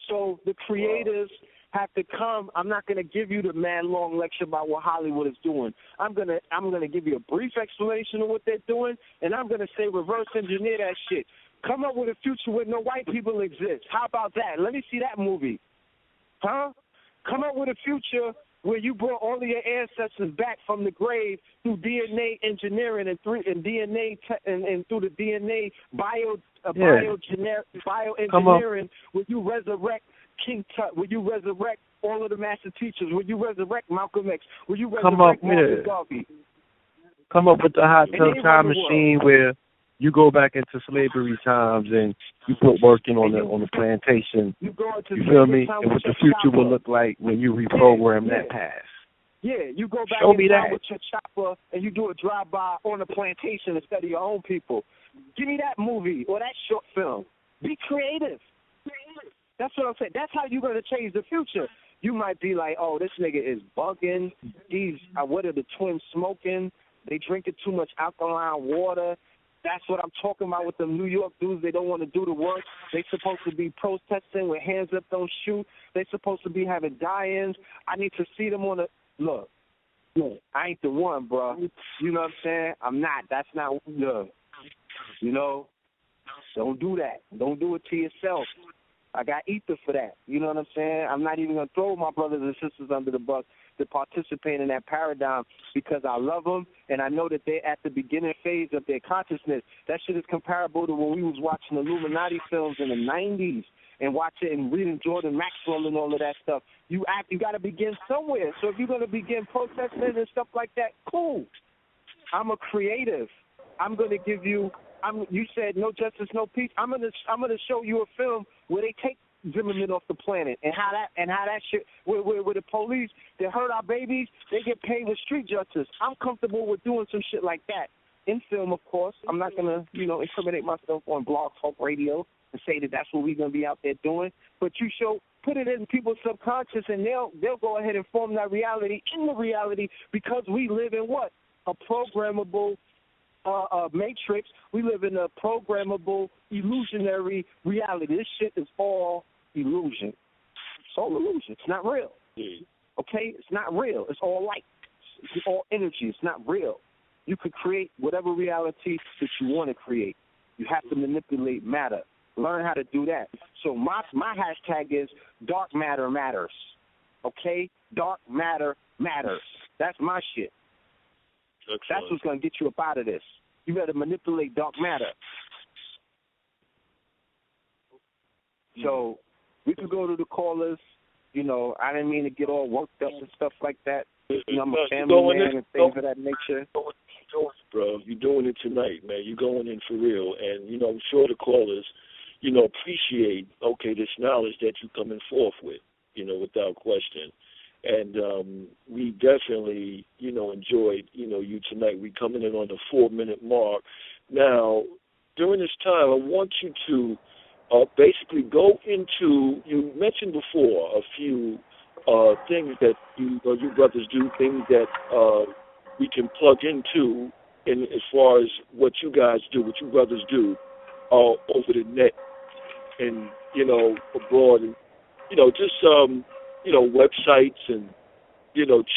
So the creators have to come. I'm not going to give you the mad long lecture about what Hollywood is doing. I'm gonna give you a brief explanation of what they're doing, and I'm going to say reverse engineer that shit. Come up with a future where no white people exist. How about that? Let me see that movie. Huh? Come up with a future where you brought all of your ancestors back from the grave through DNA engineering and through the DNA bioengineering, where you resurrect King Tut, where you resurrect all of the master teachers, where you resurrect Malcolm X, where you resurrect Marcus Garvey. Come up with the hot tub time machine where you go back into slavery times and you put working on the plantation. You feel me? And what the future will look like when you reprogram that past. Yeah, you go back with your chopper and you do a drive-by on a plantation instead of your own people. Give me that movie or that short film. Be creative. That's what I'm saying. That's how you're going to change the future. You might be like, oh, this nigga is bugging. What are the twins smoking? They drinking too much alkaline water. That's what I'm talking about with the New York dudes. They don't want to do the work. They supposed to be protesting with hands up, don't shoot. They supposed to be having die-ins. I need to see them on the look. I ain't the one, bro. You know what I'm saying? I'm not. That's not. Look. Don't do that. Don't do it to yourself. I got ether for that. You know what I'm saying? I'm not even going to throw my brothers and sisters under the bus to participate in that paradigm because I love them and I know that they're at the beginning phase of their consciousness. That shit is comparable to when we was watching Illuminati films in the 90s and watching and reading Jordan Maxwell and all of that stuff. You got to begin somewhere. So if you're going to begin protesting and stuff like that, cool. I'm a creative. I'm going to give you. You said no justice, no peace. I'm gonna show you a film where they take Zimmerman off the planet and how that shit where the police that hurt our babies, they get paid with street justice. I'm comfortable with doing some shit like that in film, of course. I'm not gonna incriminate myself on Blog Talk Radio and say that that's what we're gonna be out there doing. But put it in people's subconscious and they'll go ahead and form that reality in the reality because we live in what? A programmable matrix. We live in a programmable, illusionary reality. This shit is all illusion. It's all illusion. It's not real. Okay? It's not real. It's all light. It's all energy. It's not real. You could create whatever reality that you want to create. You have to manipulate matter. Learn how to do that. So my hashtag is dark matter matters. Okay? Dark matter matters. That's my shit. Excellent. That's what's going to get you up out of this. You got to manipulate dark matter. So we could go to the callers. I didn't mean to get all worked up and stuff like that. I'm a family man and things of that nature. Bro, you're doing it tonight, man. You're going in for real. And, I'm sure the callers, appreciate, this knowledge that you're coming forth with, without question. And we definitely, enjoyed, you tonight. We coming in on the 4-minute mark. Now, during this time, I want you to basically go into, you mentioned before a few things that you brothers do, things that we can plug into as far as what you guys do, what you brothers do over the net and, abroad. And, websites and,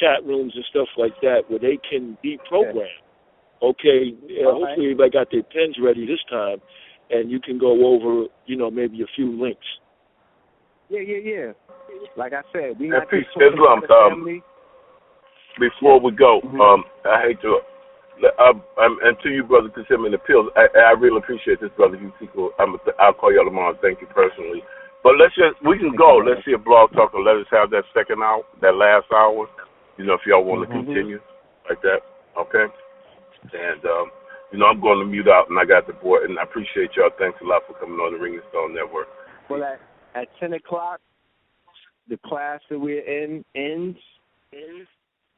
chat rooms and stuff like that where they can be programmed. Okay? Hopefully everybody got their pens ready this time and you can go over, maybe a few links. Yeah. Like I said, we Islam, before we go, I hate to And to you, brother, Kasim and the Pills, I really appreciate this, brother. You people, I'll call y'all tomorrow. Thank you personally. But we can go. Let's see a blog talk and let us have that second hour, that last hour. You know, if y'all want to continue like that, okay? And I'm going to mute out, and I got the board, and I appreciate y'all. Thanks a lot for coming on the Ring and Stone Network. Well, at 10 o'clock, the class that we're in ends.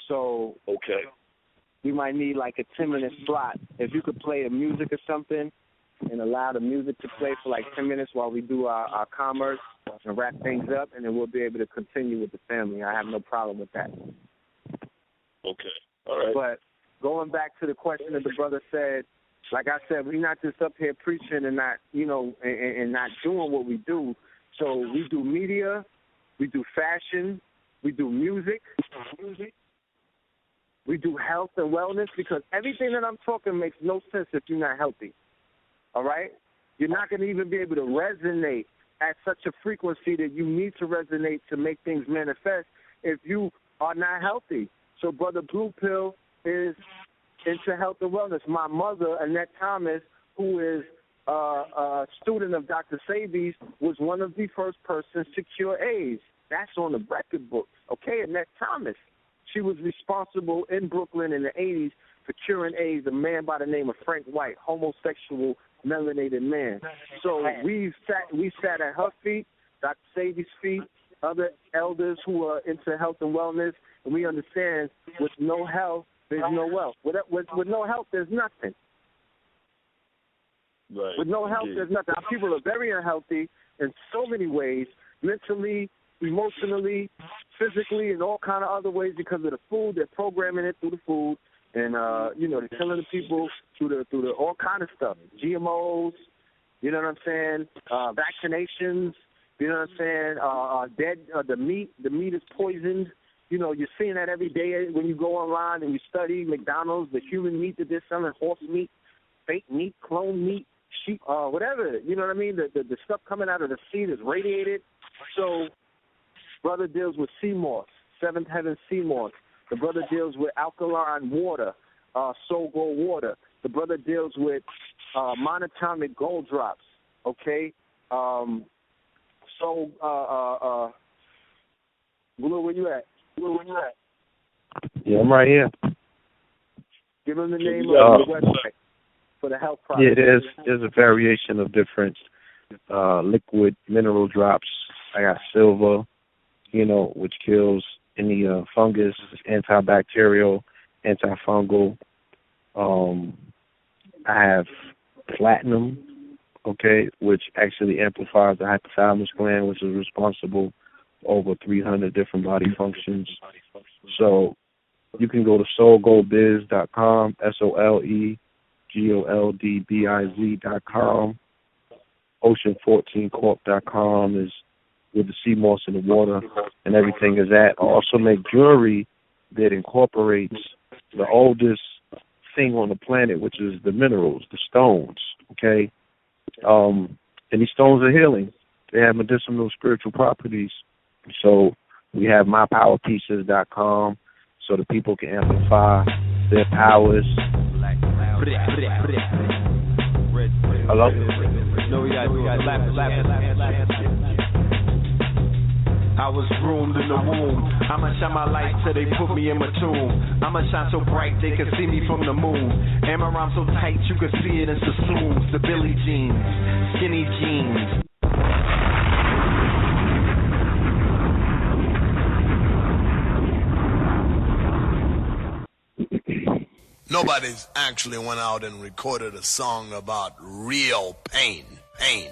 So okay, we might need like a 10-minute slot. If you could play a music or something and allow the music to play for like 10 minutes while we do our commerce and wrap things up, and then we'll be able to continue with the family. I have no problem with that. Okay, all right. But going back to the question that the brother said, like I said, we're not just up here preaching and not, and not doing what we do. So we do media, we do fashion, we do music, we do health and wellness, because everything that I'm talking makes no sense if you're not healthy. All right? You're not going to even be able to resonate at such a frequency that you need to resonate to make things manifest if you are not healthy. So Brother Blue Pill is into health and wellness. My mother, Annette Thomas, who is a student of Dr. Sabi's, was one of the first persons to cure AIDS. That's on the record books, okay? Annette Thomas. She was responsible in Brooklyn in the 80s for curing AIDS, a man by the name of Frank White, homosexual, melanated man. So we sat at her feet, Dr. Sabi's feet, other elders who are into health and wellness, and we understand with no health, there's no wealth. With no health, there's nothing. Right. With no health, there's nothing. Our people are very unhealthy in so many ways, mentally, emotionally, physically, and all kind of other ways because of the food. They're programming it through the food, and they're killing the people through the all kind of stuff. GMOs, you know what I'm saying? Vaccinations, you know what I'm saying? The meat is poisoned. You know, you're seeing that every day when you go online and you study McDonald's, the human meat that they're selling, horse meat, fake meat, clone meat, sheep, whatever. You know what I mean? The stuff coming out of the seed is radiated. So, brother deals with sea moss, seventh heaven sea moss. The brother deals with alkaline water, soul gold water. The brother deals with monatomic gold drops. Okay. Blue, where you at? Yeah, I'm right here. Give him the name of the website for the health product. Yeah, there's a variation of different liquid mineral drops. I got silver, which kills any fungus, antibacterial, antifungal. I have platinum, which actually amplifies the hypothalamus gland, which is responsible for over 300 different body functions. So you can go to soulgoldbiz.com, SOLEGOLDBIZ.com. Ocean14corp.com is with the sea moss in the water, and everything is at. I also make jewelry that incorporates the oldest thing on the planet, which is the minerals, the stones, and these stones are healing. They have medicinal spiritual properties. So we have mypowerpieces.com so that people can amplify their powers. Hello? No, we got I was groomed in the womb. I'ma shine my light till they put me in my tomb. I'ma shine so bright they can see me from the moon. And my rhyme so tight you can see it in Sassoons. The Billy jeans, skinny jeans. Nobody's actually went out and recorded a song about real pain. Pain.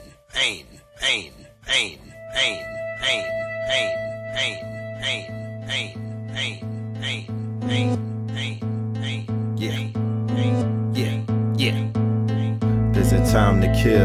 Yeah. There's a time to kill.